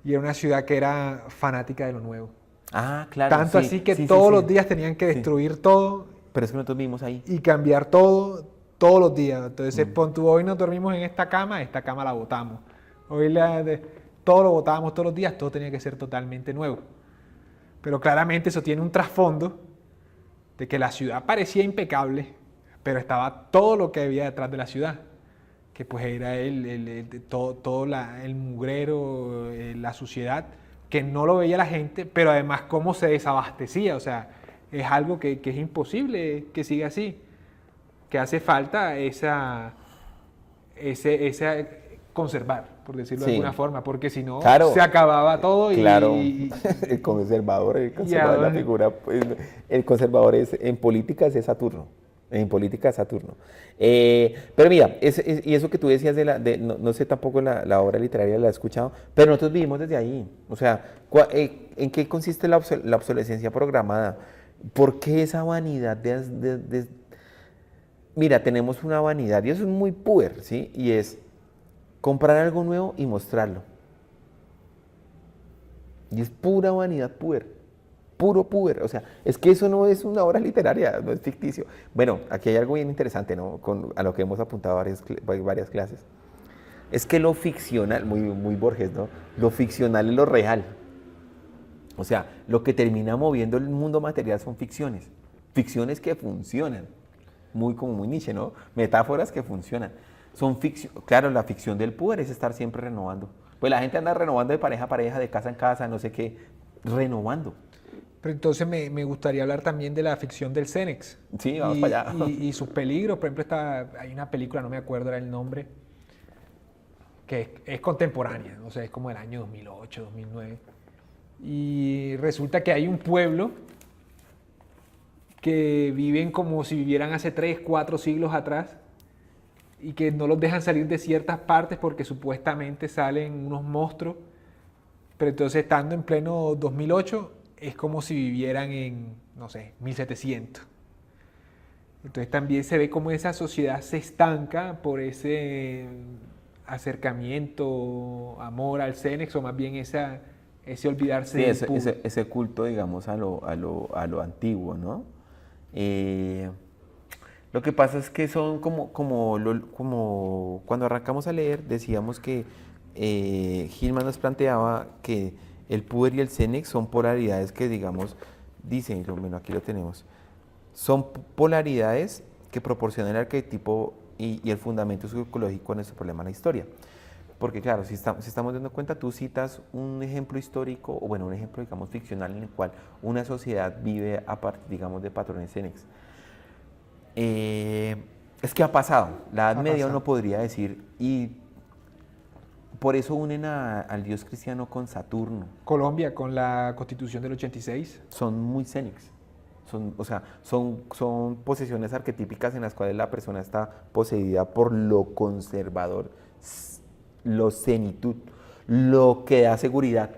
Y era una ciudad que era fanática de lo nuevo. Ah, claro. Tanto así que todos los días tenían que destruir todo. Pero es que nosotros vivimos ahí. Y cambiar todo. Todos los días. Entonces, hoy nos dormimos en esta cama la botamos. Hoy todo lo botábamos todos los días, todo tenía que ser totalmente nuevo. Pero claramente eso tiene un trasfondo de que la ciudad parecía impecable, pero estaba todo lo que había detrás de la ciudad, que pues era todo el mugrero, la suciedad, que no lo veía la gente, pero además cómo se desabastecía. O sea, es algo que es imposible que siga así. Que hace falta esa conservar, por decirlo de alguna forma, porque si no, se acababa todo. Claro, el conservador la figura, pues, el conservador en política es Saturno. En política es Saturno. Pero mira, y eso que tú decías no sé tampoco la obra literaria la he escuchado, pero nosotros vivimos desde ahí. O sea, ¿en qué consiste la obsolescencia programada? ¿Por qué esa vanidad mira, tenemos una vanidad y eso es muy puer, ¿sí? Y es comprar algo nuevo y mostrarlo. Y es pura vanidad puer, puro puer. O sea, es que eso no es una obra literaria, no es ficticio. Bueno, aquí hay algo bien interesante, ¿no? A lo que hemos apuntado varias clases. Es que lo ficcional, muy Borges, ¿no? Lo ficcional es lo real. O sea, lo que termina moviendo el mundo material son ficciones. Ficciones que funcionan. Como muy Nietzsche, ¿no? Metáforas que funcionan. Claro, la ficción del poder es estar siempre renovando. Pues la gente anda renovando de pareja a pareja, de casa en casa, no sé qué, renovando. Pero entonces me gustaría hablar también de la ficción del Cenex. Sí, vamos para allá. Y sus peligros. Por ejemplo, hay una película, no me acuerdo era el nombre, que es contemporánea, o sea, es como del año 2008, 2009. Y resulta que hay un pueblo que viven como si vivieran hace 3, 4 siglos atrás y que no los dejan salir de ciertas partes porque supuestamente salen unos monstruos, pero entonces estando en pleno 2008 es como si vivieran en, no sé, 1700. Entonces también se ve como esa sociedad se estanca por ese acercamiento, amor al Cenex, o más bien ese olvidarse Sí, del ese culto, digamos, a lo antiguo, ¿no? Lo que pasa es que son como cuando arrancamos a leer, decíamos que Hillman nos planteaba que el puer y el Cenex son polaridades que, digamos, dicen, bueno, aquí lo tenemos, son polaridades que proporcionan el arquetipo y el fundamento psicológico de nuestro problema en la historia. Porque claro, si estamos dando cuenta, tú citas un ejemplo histórico, o bueno, un ejemplo, digamos, ficcional en el cual una sociedad vive a partir, digamos, de patrones Cenex. Es que ha pasado. La Edad Media uno podría decir, y por eso unen al dios cristiano con Saturno. Colombia con la Constitución del 86. Son muy Cenex. Son posesiones arquetípicas en las cuales la persona está poseída por lo conservador, lo cenitud, lo que da seguridad.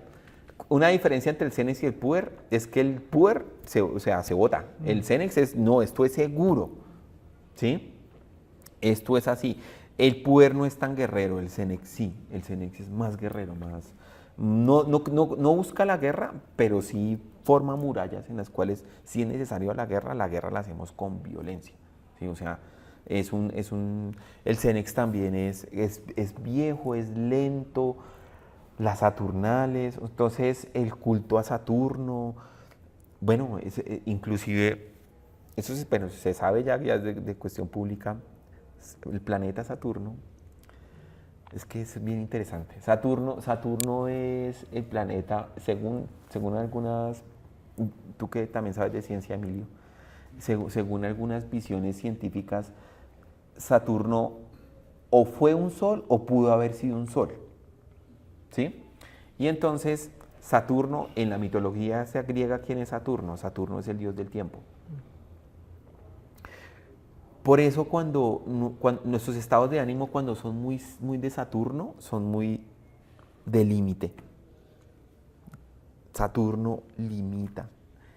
Una diferencia entre el Cenex y el puer es que el puer se vota. El Cenex es, no, esto es seguro. ¿Sí? Esto es así. El puer no es tan guerrero, el Cenex sí. El Cenex es más guerrero, más... No busca la guerra, pero sí forma murallas en las cuales, si es necesario la guerra la hacemos con violencia. ¿Sí? O sea, el Cenex también es viejo, es lento, las Saturnales, entonces el culto a Saturno, bueno, inclusive, eso bueno, se sabe ya de cuestión pública, el planeta Saturno, es que es bien interesante. Saturno es el planeta, según algunas, tú que también sabes de ciencia, Emilio, según algunas visiones científicas, Saturno o fue un sol o pudo haber sido un sol. ¿Sí? Y entonces Saturno, en la mitología griega, ¿quién es Saturno? Saturno es el dios del tiempo. Por eso cuando nuestros estados de ánimo, cuando son muy de Saturno, son muy de límite. Saturno limita.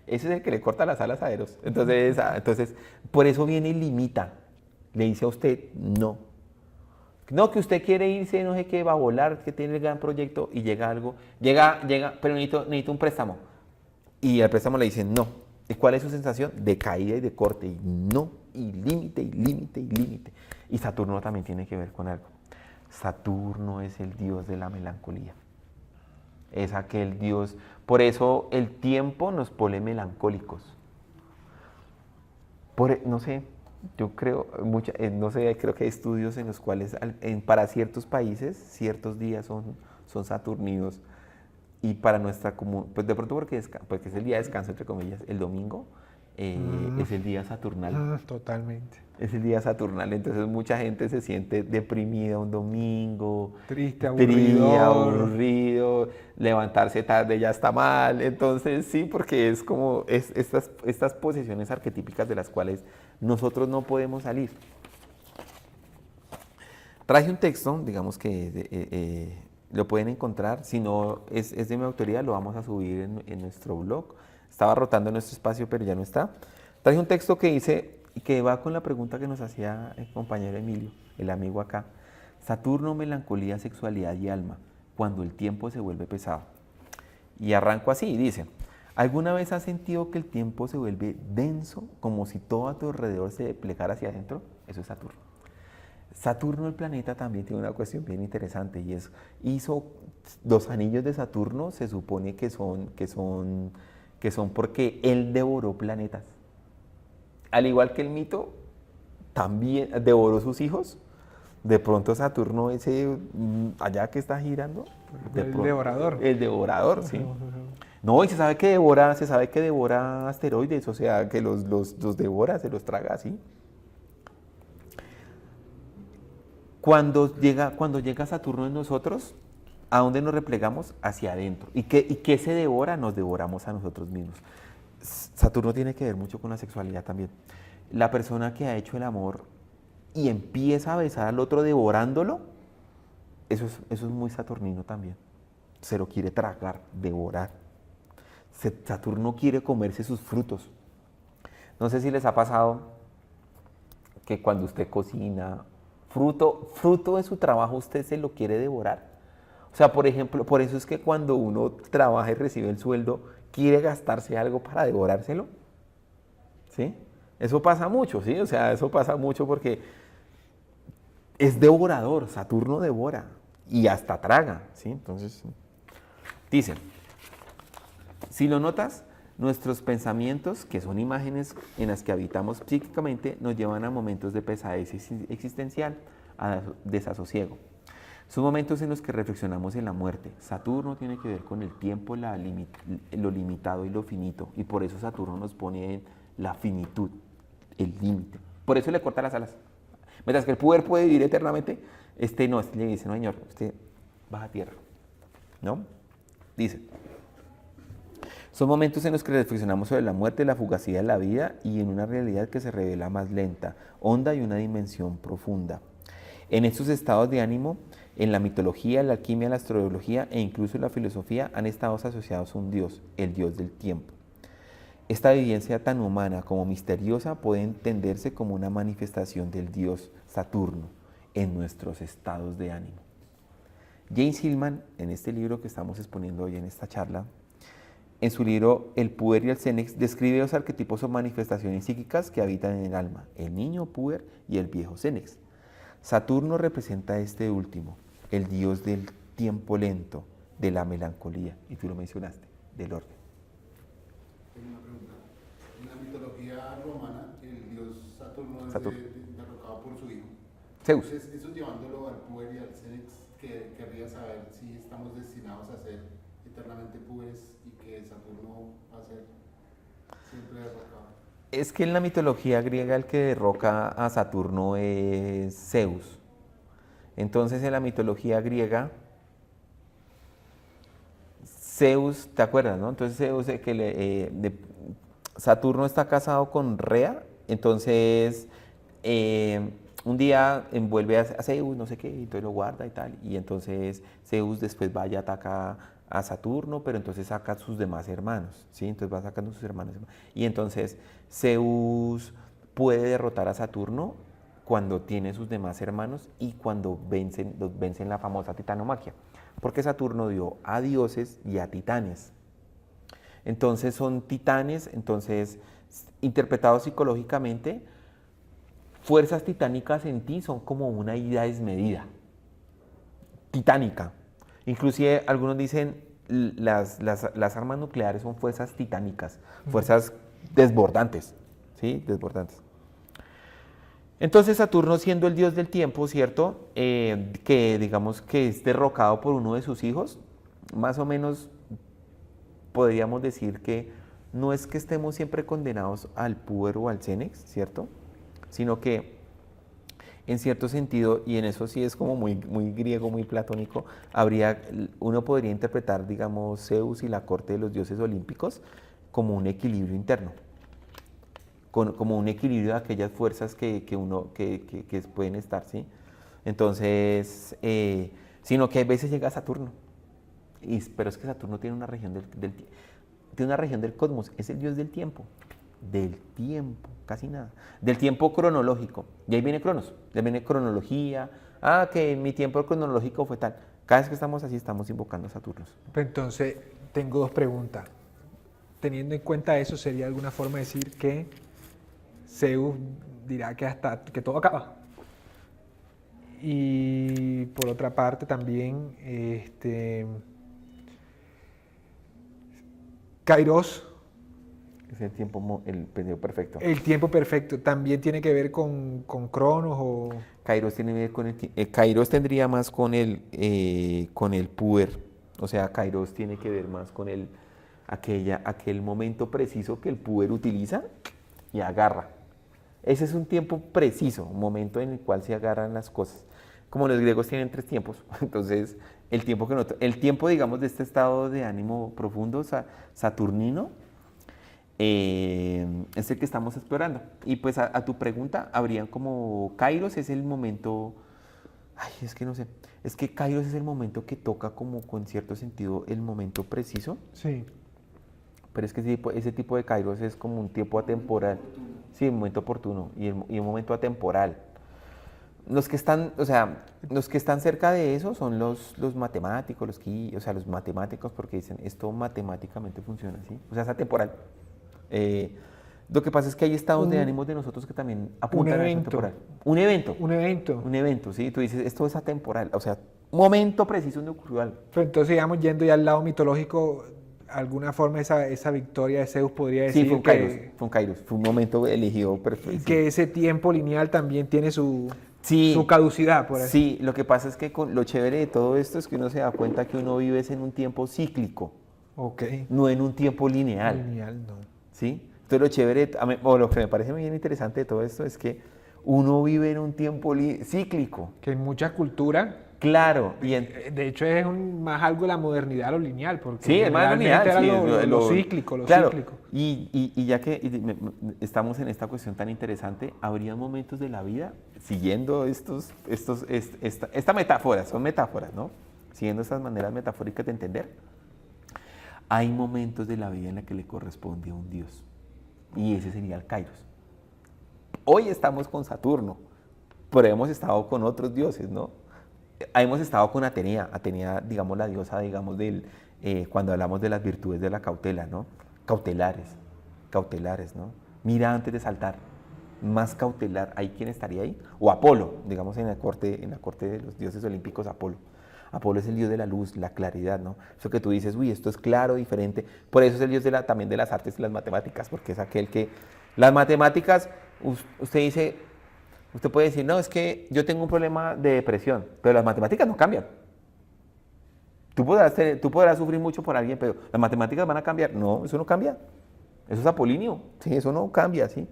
Ese es el que le corta las alas a Eros. Entonces, por eso viene y limita. Le dice a usted, no. No, que usted quiere irse, no sé qué, va a volar, que tiene el gran proyecto y llega algo. Llega, pero necesito un préstamo. Y al préstamo le dicen, no. ¿Y cuál es su sensación? De caída y de corte. Y no, y límite, y límite, y límite. Y Saturno también tiene que ver con algo. Saturno es el dios de la melancolía. Es aquel dios. Por eso el tiempo nos pone melancólicos. No sé, yo creo, no sé, creo que hay estudios en los cuales para ciertos países, ciertos días son saturninos. Y para nuestra comunidad, pues de pronto porque es el día de descanso, entre comillas, el domingo es el día saturnal. Totalmente. Es el día saturnal, entonces mucha gente se siente deprimida un domingo. Triste, aburrido, levantarse tarde ya está mal. Entonces sí, porque es como estas posiciones arquetípicas de las cuales nosotros no podemos salir. Traje un texto, digamos que lo pueden encontrar, si no es de mi autoría, lo vamos a subir en nuestro blog. Estaba rotando en nuestro espacio, pero ya no está. Traje un texto que dice, que va con la pregunta que nos hacía el compañero Emilio, el amigo acá. Saturno, melancolía, sexualidad y alma, cuando el tiempo se vuelve pesado. Y arranco así, dice, ¿alguna vez has sentido que el tiempo se vuelve denso, como si todo a tu alrededor se plegara hacia adentro? Eso es Saturno. Saturno, el planeta, también tiene una cuestión bien interesante y es, los anillos de Saturno se supone que son porque él devoró planetas. Al igual que el mito, también devoró sus hijos. De pronto Saturno ese allá que está girando, Devorador. el devorador, sí. No, y se sabe que devora asteroides, o sea, que los devora, se los traga así. Cuando llega Saturno en nosotros, ¿a dónde nos replegamos? Hacia adentro. ¿Y qué se devora? Nos devoramos a nosotros mismos. Saturno tiene que ver mucho con la sexualidad también. La persona que ha hecho el amor y empieza a besar al otro devorándolo, eso es muy saturnino también. Se lo quiere tragar, devorar. Saturno quiere comerse sus frutos. No sé si les ha pasado que cuando usted cocina, fruto de su trabajo, usted se lo quiere devorar. O sea, por ejemplo, por eso es que cuando uno trabaja y recibe el sueldo, quiere gastarse algo para devorárselo. ¿Sí? Eso pasa mucho, ¿sí? O sea, eso pasa mucho porque es devorador, Saturno devora y hasta traga, ¿sí? Entonces, dicen, si lo notas, nuestros pensamientos, que son imágenes en las que habitamos psíquicamente, nos llevan a momentos de pesadez existencial, a desasosiego. Son momentos en los que reflexionamos en la muerte. Saturno tiene que ver con el tiempo, lo limitado y lo finito, y por eso Saturno nos pone en la finitud, el límite. Por eso le corta las alas. Mientras que el poder puede vivir eternamente, le dice, no señor, usted baja a tierra. ¿No? Dice, son momentos en los que reflexionamos sobre la muerte, la fugacidad de la vida y en una realidad que se revela más lenta, honda y una dimensión profunda. En estos estados de ánimo, en la mitología, la alquimia, la astrología e incluso la filosofía han estado asociados a un dios, el dios del tiempo. Esta vivencia tan humana como misteriosa puede entenderse como una manifestación del dios Saturno en nuestros estados de ánimo. James Hillman, en este libro que estamos exponiendo hoy en esta charla, en su libro El puber y el Cenex, describe los arquetipos o manifestaciones psíquicas que habitan en el alma, el niño puber y el viejo Cenex. Saturno representa este último, el dios del tiempo lento, de la melancolía, y tú lo mencionaste, del orden. Tengo una pregunta. En la mitología romana, el dios Saturno es derrocado por su hijo. Zeus. Entonces, eso llevándolo al puber y al Cenex, que querría saber si estamos destinados a ser eternamente púberes y que Saturno va a ser siempre derrocado. Es que en la mitología griega el que derroca a Saturno es Zeus. Entonces en la mitología griega, Zeus, ¿te acuerdas, no? Entonces Zeus, Saturno está casado con Rea, entonces un día envuelve a Zeus, no sé qué, y entonces lo guarda y tal, y entonces Zeus después va y ataca a Saturno, pero entonces saca a sus demás hermanos, ¿sí? Entonces va sacando a sus hermanos. Y entonces Zeus puede derrotar a Saturno cuando tiene sus demás hermanos y cuando los vencen la famosa titanomaquia, porque Saturno dio a dioses y a titanes. Entonces son titanes, entonces interpretados psicológicamente, fuerzas titánicas en ti son como una ira desmedida, titánica. Inclusive algunos dicen las armas nucleares son fuerzas titánicas, fuerzas desbordantes, ¿sí? Desbordantes. Entonces Saturno, siendo el dios del tiempo, ¿cierto? Que digamos que es derrocado por uno de sus hijos, más o menos podríamos decir que no es que estemos siempre condenados al puber o al cenex, ¿cierto? Sino que en cierto sentido, y en eso sí es como muy griego, muy platónico, uno podría interpretar, digamos, Zeus y la corte de los dioses olímpicos como un equilibrio interno, como un equilibrio de aquellas fuerzas que pueden estar, ¿sí? Entonces, sino que a veces llega Saturno, pero es que Saturno tiene una región tiene una región del cosmos, es el dios del tiempo. del tiempo, casi nada. Del tiempo cronológico. Y ahí viene Cronos, ya viene cronología. Ah, que mi tiempo cronológico fue tal. Cada vez que estamos así, estamos invocando a Saturno. Entonces, tengo dos preguntas. Teniendo en cuenta eso, ¿sería alguna forma de decir que Zeus dirá que hasta que todo acaba? Y por otra parte también, Kairos, Es el tiempo, el periodo perfecto. el tiempo perfecto, ¿también tiene que ver con Cronos o...? Kairos tiene que ver con Kairos tendría más con el puer. O sea, Kairos tiene que ver más con aquel momento preciso que el puer utiliza y agarra. Ese es un tiempo preciso, un momento en el cual se agarran las cosas. Como los griegos tienen 3 tiempos, entonces el tiempo, digamos, de este estado de ánimo profundo, saturnino, es el que estamos explorando. Y pues a tu pregunta, habrían como Kairos es el momento, ay, es que no sé, es que Kairos es el momento que toca como con cierto sentido el momento preciso, Sí. pero es que ese tipo de Kairos es como un tiempo atemporal, sí, un momento oportuno y un momento atemporal. Los que están, o sea, los que están cerca de eso son los matemáticos, o sea, los matemáticos porque dicen esto matemáticamente funciona, ¿sí? O sea, es atemporal. Lo que pasa es que hay estados de ánimos de nosotros que también apuntan a eso temporal. Un evento. Un evento. Un evento, ¿sí? Tú dices, esto es atemporal. O sea, un momento preciso donde ocurrió algo. Pero entonces, digamos, yendo ya al lado mitológico, alguna forma esa victoria de Zeus podría decir Sí, fue un Kairos. Fue un Kairos. Fue un momento elegido perfecto. y Sí. que ese tiempo lineal también tiene su Sí, caducidad, por así. sí, lo que pasa es que lo chévere de todo esto es que uno se da cuenta que uno vive en un tiempo cíclico, Ok. no en un tiempo lineal. Lineal, no. ¿Sí? Entonces lo chévere, o lo que me parece muy bien interesante de todo esto es que uno vive en un tiempo cíclico. Que en muchas culturas, Claro, de hecho es más algo de la modernidad lo lineal, porque sí, es más generalmente lineal, era sí, lo cíclico, lo claro, cíclico. y ya que estamos en esta cuestión tan interesante, habría momentos de la vida, siguiendo esta metáfora, son metáforas, ¿no? Siguiendo estas maneras metafóricas de entender, hay momentos de la vida en la que le corresponde a un dios, y ese sería el Kairos. Hoy estamos con Saturno, pero hemos estado con otros dioses, ¿no? Hemos estado con Atenea, digamos, la diosa, digamos, cuando hablamos de las virtudes de la cautela, ¿no? Cautelares, ¿no? Mira antes de saltar, más cautelar, ¿hay quién estaría ahí? O Apolo, digamos, en la corte de los dioses olímpicos, Apolo. Apolo es el dios de la luz, la claridad, ¿no? Eso que tú dices, uy, esto es claro, diferente. Por eso es el dios también de las artes y las matemáticas, porque es aquel que... Las matemáticas, usted dice... Usted puede decir, no, es que yo tengo un problema de depresión, pero las matemáticas no cambian. Tú podrás sufrir mucho por alguien, pero las matemáticas van a cambiar. No, eso no cambia. Eso es apolíneo, sí, eso no cambia, ¿sí?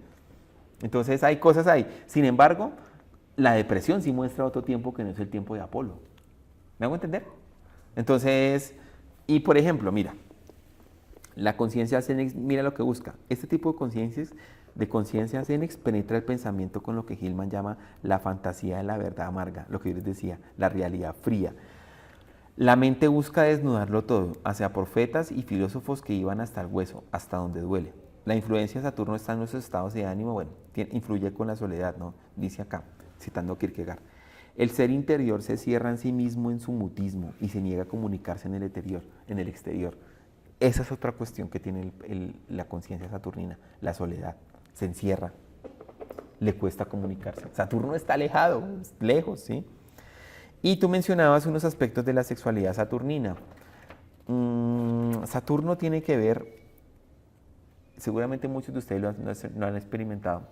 Entonces hay cosas ahí. Sin embargo, la depresión sí muestra otro tiempo que no es el tiempo de Apolo. ¿Me hago entender? Entonces, y por ejemplo, mira, la conciencia Cenex, mira lo que busca. Este tipo de conciencia Cenex penetra el pensamiento con lo que Hillman llama la fantasía de la verdad amarga, lo que yo les decía, la realidad fría. La mente busca desnudarlo todo, hacia profetas y filósofos que iban hasta el hueso, hasta donde duele. La influencia de Saturno está en nuestros estados de ánimo, bueno, influye con la soledad, ¿no? Dice acá, citando a Kierkegaard. El ser interior se cierra en sí mismo en su mutismo y se niega a comunicarse en el exterior. Esa es otra cuestión que tiene la conciencia saturnina, la soledad. Se encierra, le cuesta comunicarse. Saturno está alejado, lejos, ¿sí? Y tú mencionabas unos aspectos de la sexualidad saturnina. Saturno tiene que ver, seguramente muchos de ustedes lo han experimentado.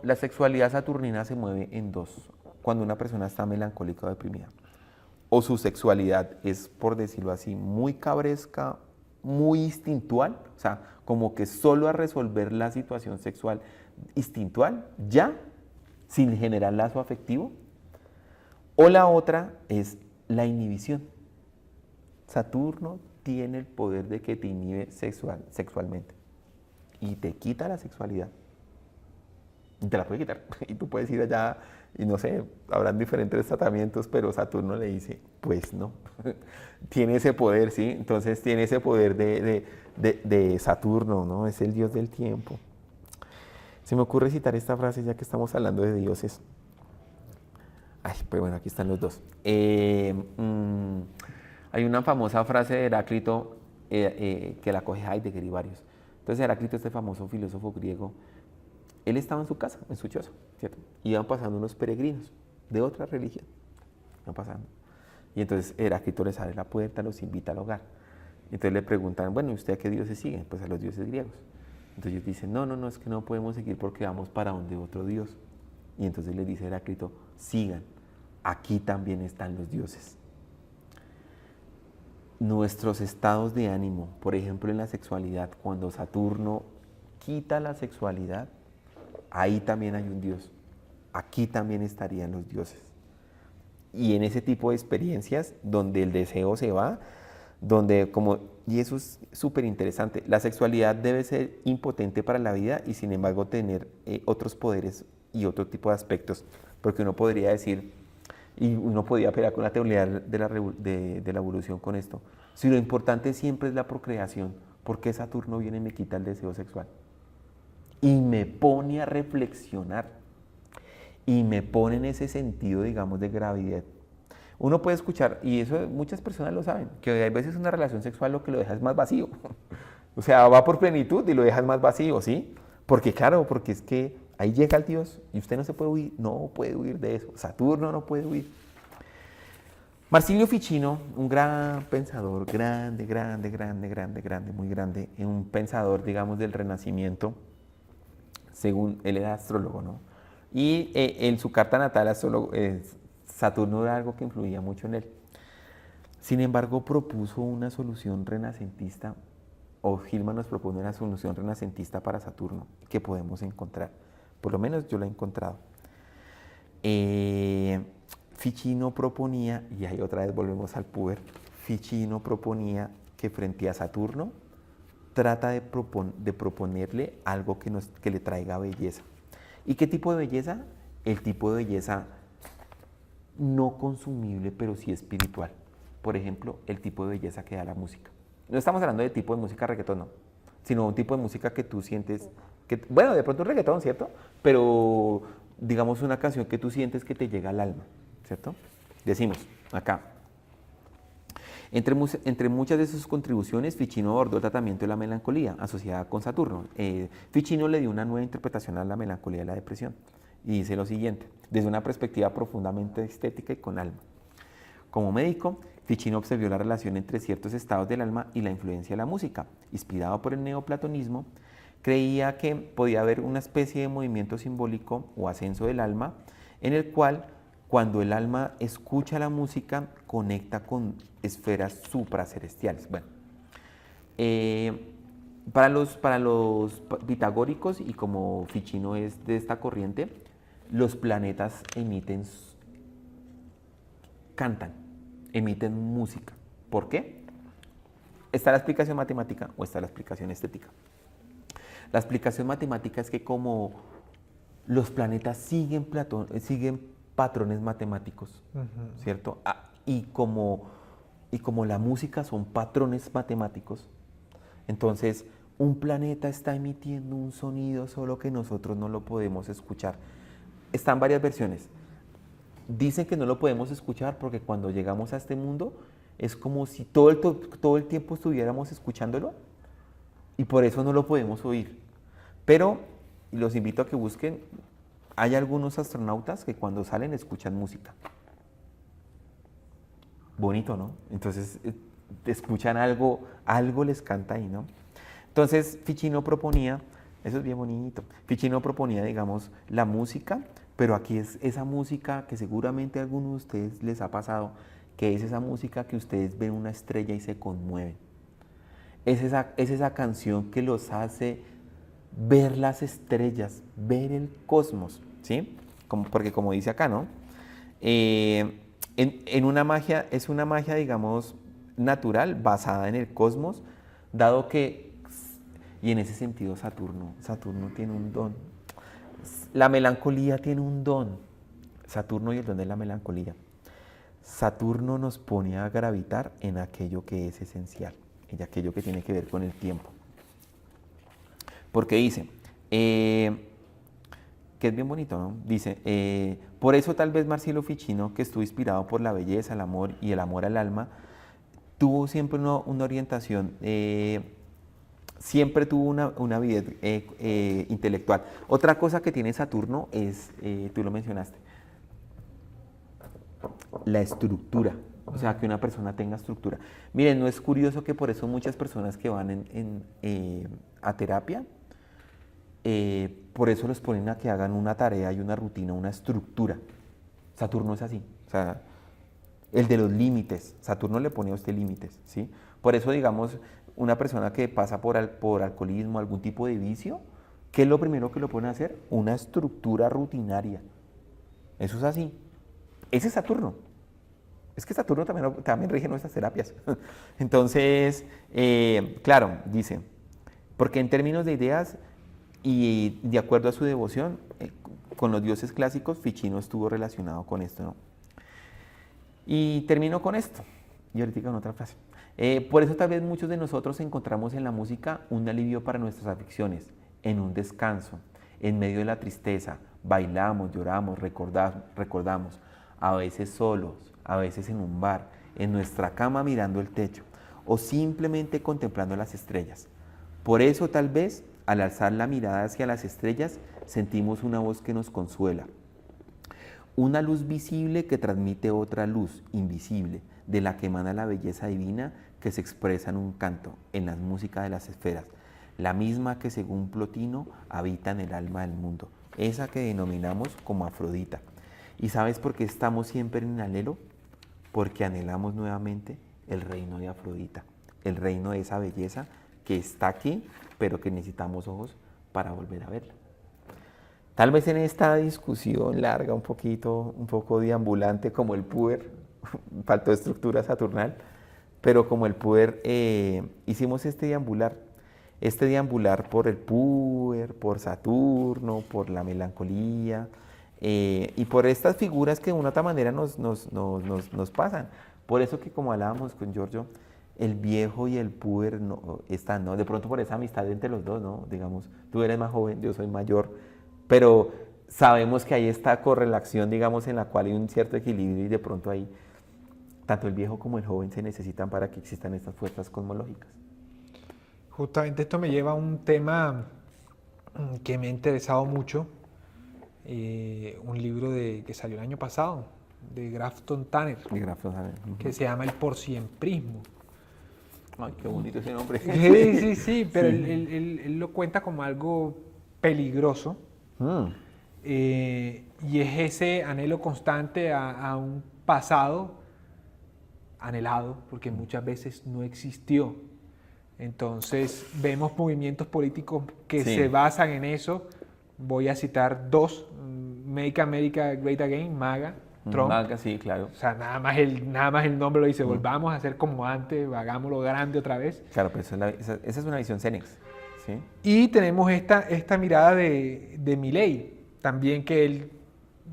La sexualidad saturnina se mueve en dos, cuando una persona está melancólica o deprimida. O su sexualidad es, por decirlo así, muy cabresca, muy instintual, o sea, como que solo a resolver la situación sexual instintual, ya, sin generar lazo afectivo. O la otra es la inhibición. Saturno tiene el poder de que te inhibe sexualmente y te quita la sexualidad. y te la puede quitar. Y tú puedes ir allá y no sé, habrán diferentes tratamientos, pero Saturno le dice, pues no, tiene ese poder, ¿sí? Entonces tiene ese poder de Saturno, ¿no? Es el dios del tiempo. Se me ocurre citar esta frase ya que estamos hablando de dioses. Ay, pues bueno, aquí están los dos. Hay una famosa frase de Heráclito que la coge Heidegger y varios. Entonces Heráclito, este famoso filósofo griego, él estaba en su casa, en su choza, ¿cierto? Iban pasando unos peregrinos de otra religión. Iban pasando. Y entonces Heráclito les abre la puerta, los invita al hogar. Entonces le preguntan, bueno, ¿y usted a qué dioses sigue? Pues a los dioses griegos. Entonces ellos dicen, no, es que no podemos seguir porque vamos para donde otro dios. Y entonces les dice Heráclito, sigan, aquí también están los dioses. Nuestros estados de ánimo, por ejemplo en la sexualidad, cuando Saturno quita la sexualidad, ahí también hay un dios, aquí también estarían los dioses. Y en ese tipo de experiencias donde el deseo se va, donde como, y eso es súper interesante, la sexualidad debe ser impotente para la vida y sin embargo tener otros poderes y otro tipo de aspectos, porque uno podría decir, y uno podía pelear con la teoría de la evolución con esto, si lo importante siempre es la procreación, ¿por qué Saturno viene y me quita el deseo sexual? Y me pone a reflexionar, y me pone en ese sentido, digamos, de gravedad. Uno puede escuchar, y eso muchas personas lo saben, que hay veces una relación sexual lo que lo deja es más vacío. O sea, va por plenitud y lo dejas más vacío, ¿sí? Porque claro, porque es que ahí llega el Dios y usted no se puede huir, no puede huir de eso. Saturno no puede huir. Marsilio Ficino, un gran pensador, grande, muy grande, un pensador, digamos, del Renacimiento, según él era astrólogo, ¿no? Y en su carta natal, Saturno era algo que influía mucho en él. Sin embargo, propuso una solución renacentista, o Hillman nos propone una solución renacentista para Saturno, que podemos encontrar. Por lo menos yo la he encontrado. Ficino proponía, y ahí otra vez volvemos al puber, Ficino proponía que frente a Saturno trata de proponerle algo que le traiga belleza. ¿Y qué tipo de belleza? El tipo de belleza no consumible, pero sí espiritual. Por ejemplo, el tipo de belleza que da la música. No estamos hablando de tipo de música reggaetón, no, sino un tipo de música que tú sientes, bueno, de pronto un reggaetón, ¿cierto? Pero digamos una canción que tú sientes que te llega al alma, ¿cierto? Decimos, acá. Entre muchas de sus contribuciones, Ficino abordó el tratamiento de la melancolía asociada con Saturno. Ficino le dio una nueva interpretación a la melancolía y la depresión. Y dice lo siguiente, desde una perspectiva profundamente estética y con alma. Como médico, Ficino observó la relación entre ciertos estados del alma y la influencia de la música. Inspirado por el neoplatonismo, creía que podía haber una especie de movimiento simbólico o ascenso del alma, en el cual, cuando el alma escucha la música, conecta con esferas supracelestiales. Bueno, para los pitagóricos, y como Ficino es de esta corriente, los planetas cantan, emiten música. ¿Por qué? ¿Está la explicación matemática o está la explicación estética? La explicación matemática es que como los planetas siguen patrones matemáticos, ¿cierto? Y como la música son patrones matemáticos, entonces un planeta está emitiendo un sonido solo que nosotros no lo podemos escuchar. Están varias versiones. Dicen que no lo podemos escuchar porque cuando llegamos a este mundo es como si todo el tiempo estuviéramos escuchándolo y por eso no lo podemos oír. Pero los invito a que busquen, hay algunos astronautas que cuando salen escuchan música. Bonito, ¿no? Entonces escuchan algo les canta ahí, ¿no? Entonces Ficino proponía, eso es bien bonito, Ficino proponía, digamos, la música, pero aquí es esa música que seguramente a algunos de ustedes les ha pasado, que es esa música que ustedes ven una estrella y se conmueven. Es esa canción que los hace ver las estrellas, ver el cosmos, ¿sí? Porque como dice acá, ¿no? En una magia, es una magia, digamos, natural, basada en el cosmos, dado que, y en ese sentido Saturno tiene un don. La melancolía tiene un don. Saturno y el don de la melancolía. Saturno nos pone a gravitar en aquello que es esencial, en aquello que tiene que ver con el tiempo. Porque dice, que es bien bonito, ¿no? Dice, por eso tal vez Marsilio Ficino, que estuvo inspirado por la belleza, el amor y el amor al alma, tuvo siempre una orientación, siempre tuvo una vida intelectual. Otra cosa que tiene Saturno es, tú lo mencionaste, la estructura, o sea, que una persona tenga estructura. Miren, ¿no es curioso que por eso muchas personas que van a terapia, por eso los ponen a que hagan una tarea y una rutina, una estructura? Saturno es así, o sea, el de los límites, Saturno le pone a usted límites, ¿sí? Por eso, digamos, una persona que pasa por alcoholismo, algún tipo de vicio, ¿qué es lo primero que lo pone a hacer? Una estructura rutinaria. Eso es así. Ese es Saturno. Es que Saturno también rige nuestras terapias. Entonces, claro, dice, porque en términos de ideas y de acuerdo a su devoción, con los dioses clásicos, Ficino estuvo relacionado con esto, ¿no? Y termino con esto, y ahorita con otra frase. Por eso tal vez muchos de nosotros encontramos en la música un alivio para nuestras aflicciones, en un descanso, en medio de la tristeza, bailamos, lloramos, recordamos, a veces solos, a veces en un bar, en nuestra cama mirando el techo, o simplemente contemplando las estrellas. Por eso tal vez, al alzar la mirada hacia las estrellas, sentimos una voz que nos consuela. Una luz visible que transmite otra luz invisible, de la que emana la belleza divina que se expresa en un canto, en las músicas de las esferas, la misma que según Plotino habita en el alma del mundo, esa que denominamos como Afrodita. ¿Y sabes por qué estamos siempre en anhelo? Porque anhelamos nuevamente el reino de Afrodita, el reino de esa belleza que está aquí, pero que necesitamos ojos para volver a verla. Tal vez en esta discusión larga, un poco deambulante como el puber, faltó estructura saturnal, pero como el puber, hicimos este deambular por el puber, por Saturno, por la melancolía, y por estas figuras que de una u otra manera nos pasan. Por eso que, como hablábamos con Giorgio, el viejo y el puber no están, ¿no? De pronto por esa amistad entre los dos, ¿no? Digamos, tú eres más joven, yo soy mayor, pero sabemos que hay esta correlación, digamos, en la cual hay un cierto equilibrio y de pronto ahí, tanto el viejo como el joven se necesitan para que existan estas fuerzas cosmológicas. Justamente esto me lleva a un tema que me ha interesado mucho, un libro que salió el año pasado, de Grafton Tanner, que se llama El porciemprismo. Ay, qué bonito ese nombre. Sí, pero sí. Él lo cuenta como algo peligroso, y es ese anhelo constante a un pasado anhelado, porque muchas veces no existió. Entonces vemos movimientos políticos que se basan en eso. Voy a citar dos: Make America Great Again, MAGA, Trump. MAGA, sí, claro. O sea, nada más el nombre lo dice, volvamos a hacer como antes, hagámoslo grande otra vez. Claro, pero esa es una visión Cenex, ¿sí? Y tenemos esta mirada de Milei, también, que él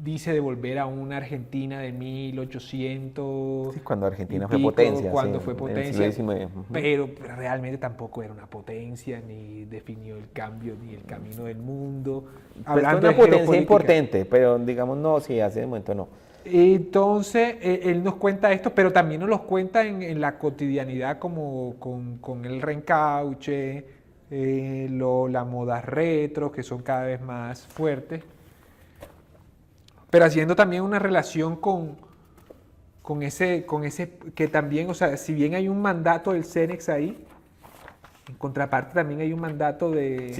dice de volver a una Argentina de 1800. Sí, cuando Argentina fue potencia. Cuando sí, fue potencia. XIX. Pero realmente tampoco era una potencia, ni definió el cambio, ni el camino del mundo. Hablando de una potencia importante, pero digamos, no, sí, hace de momento no. Entonces, él nos cuenta esto, pero también nos los cuenta en la cotidianidad, como con el reencauche, la moda retro, que son cada vez más fuertes. Pero haciendo también una relación con ese que también, o sea, si bien hay un mandato del Cenex ahí, en contraparte también hay un mandato del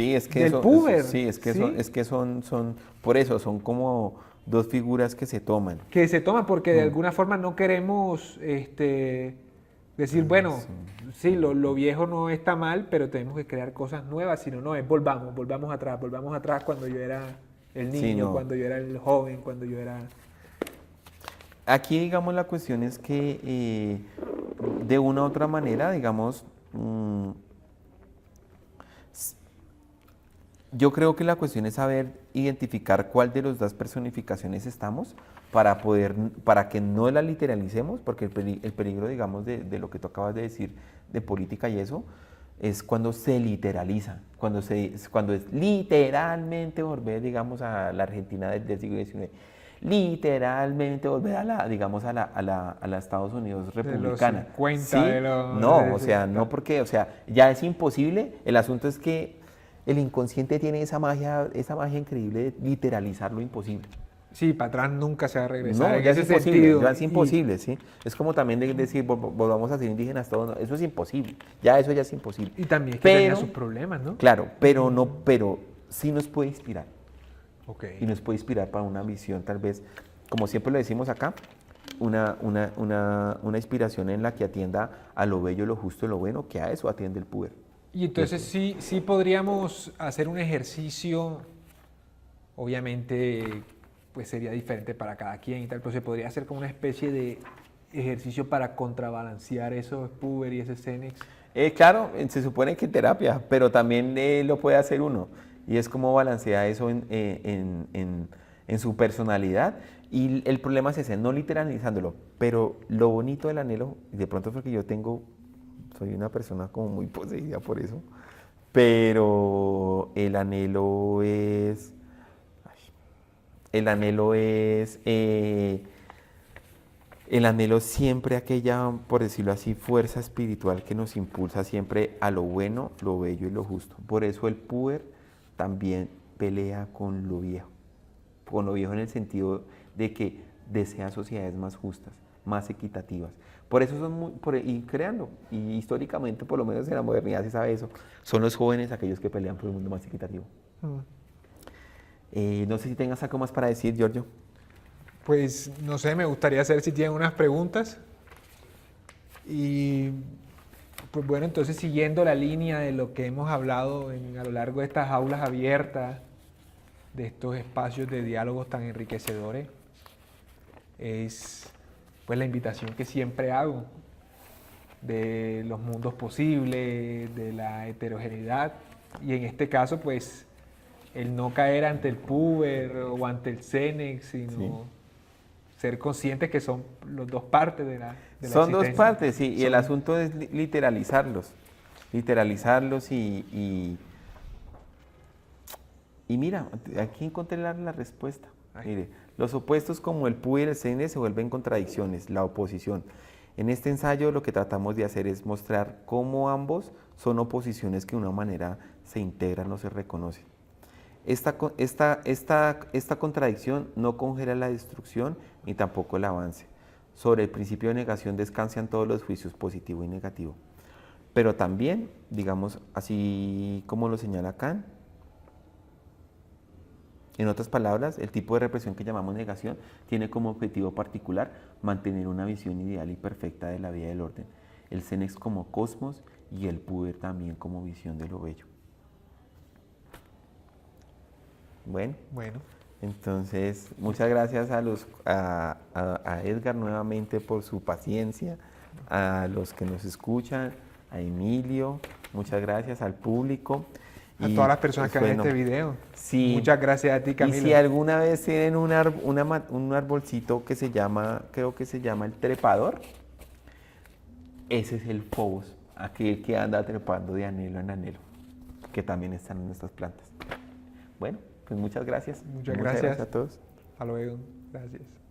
puber. Es que son, por eso, son como dos figuras que se toman. Que se toman porque de alguna forma no queremos decir, bueno, sí, lo viejo no está mal, pero tenemos que crear cosas nuevas, sino no, es volvamos atrás cuando yo era el niño, cuando yo era el joven, cuando yo era... Aquí, digamos, la cuestión es que de una u otra manera, digamos, Yo creo que la cuestión es saber identificar cuál de las dos personificaciones estamos para que no la literalicemos, porque el peligro, digamos, de lo que tú acabas de decir, de política y eso, es cuando se literaliza, cuando es literalmente volver, digamos, a la Argentina del siglo XIX, literalmente volver digamos, a la Estados Unidos republicana. De los 50, ¿Sí? de los... No, o sea, no porque, o sea, ya es imposible. El asunto es que el inconsciente tiene esa magia increíble de literalizar lo imposible. Sí, para atrás nunca se va a regresar. No, en ya es ese imposible, sentido. ya es imposible, ¿sí? Es como también decir, volvamos a ser indígenas todos, no, eso es imposible, eso ya es imposible. Y también que tenía sus problemas, ¿no? Claro, pero sí nos puede inspirar. Ok. Y nos puede inspirar para una visión, tal vez, como siempre lo decimos acá, una inspiración en la que atienda a lo bello, lo justo y lo bueno, que a eso atiende el puber. Y entonces sí podríamos hacer un ejercicio, obviamente pues sería diferente para cada quien y tal, pero se podría hacer como una especie de ejercicio para contrabalancear esos puber y ese Xenex. Claro, se supone que en terapia, pero también lo puede hacer uno. Y es como balancea eso en su personalidad. Y el problema es ese, no literalizándolo, pero lo bonito del anhelo, y de pronto porque soy una persona como muy poseída por eso, pero el anhelo es siempre aquella, por decirlo así, fuerza espiritual que nos impulsa siempre a lo bueno, lo bello y lo justo. Por eso el puber también pelea con lo viejo en el sentido de que desea sociedades más justas, más equitativas. Por eso y créanlo, y históricamente, por lo menos en la modernidad se sabe eso, son los jóvenes aquellos que pelean por un mundo más equitativo. No sé si tengas algo más para decir, Giorgio. Pues no sé, me gustaría saber si tienen unas preguntas. Y pues bueno, entonces siguiendo la línea de lo que hemos hablado a lo largo de estas aulas abiertas, de estos espacios de diálogos tan enriquecedores, es pues la invitación que siempre hago de los mundos posibles, de la heterogeneidad, y en este caso pues el no caer ante el puber o ante el Xenex, sino ser conscientes que son las dos partes de la Son dos existencia. partes, sí, y el asunto es literalizarlos y mira, aquí encontré la respuesta. Mire, los opuestos como el puber y el Xenex se vuelven contradicciones, la oposición. En este ensayo lo que tratamos de hacer es mostrar cómo ambos son oposiciones que de una manera se integran o se reconocen. Esta contradicción no congela la destrucción ni tampoco el avance. Sobre el principio de negación descansan todos los juicios positivo y negativo. Pero también, digamos, así como lo señala Kant, en otras palabras, el tipo de represión que llamamos negación tiene como objetivo particular mantener una visión ideal y perfecta de la vida del orden, el Xenex como cosmos y el puber también como visión de lo bello. Bueno, entonces muchas gracias a Edgar nuevamente por su paciencia, a los que nos escuchan, a Emilio, muchas gracias al público. A todas las personas que ven este video. Sí, muchas gracias a ti, Camilo. Y si alguna vez tienen un arbolcito que creo que se llama el trepador, ese es el Phobos, aquel que anda trepando de anhelo en anhelo, que también están en nuestras plantas. Bueno, pues muchas gracias. Muchas gracias a todos. Hasta luego. Gracias.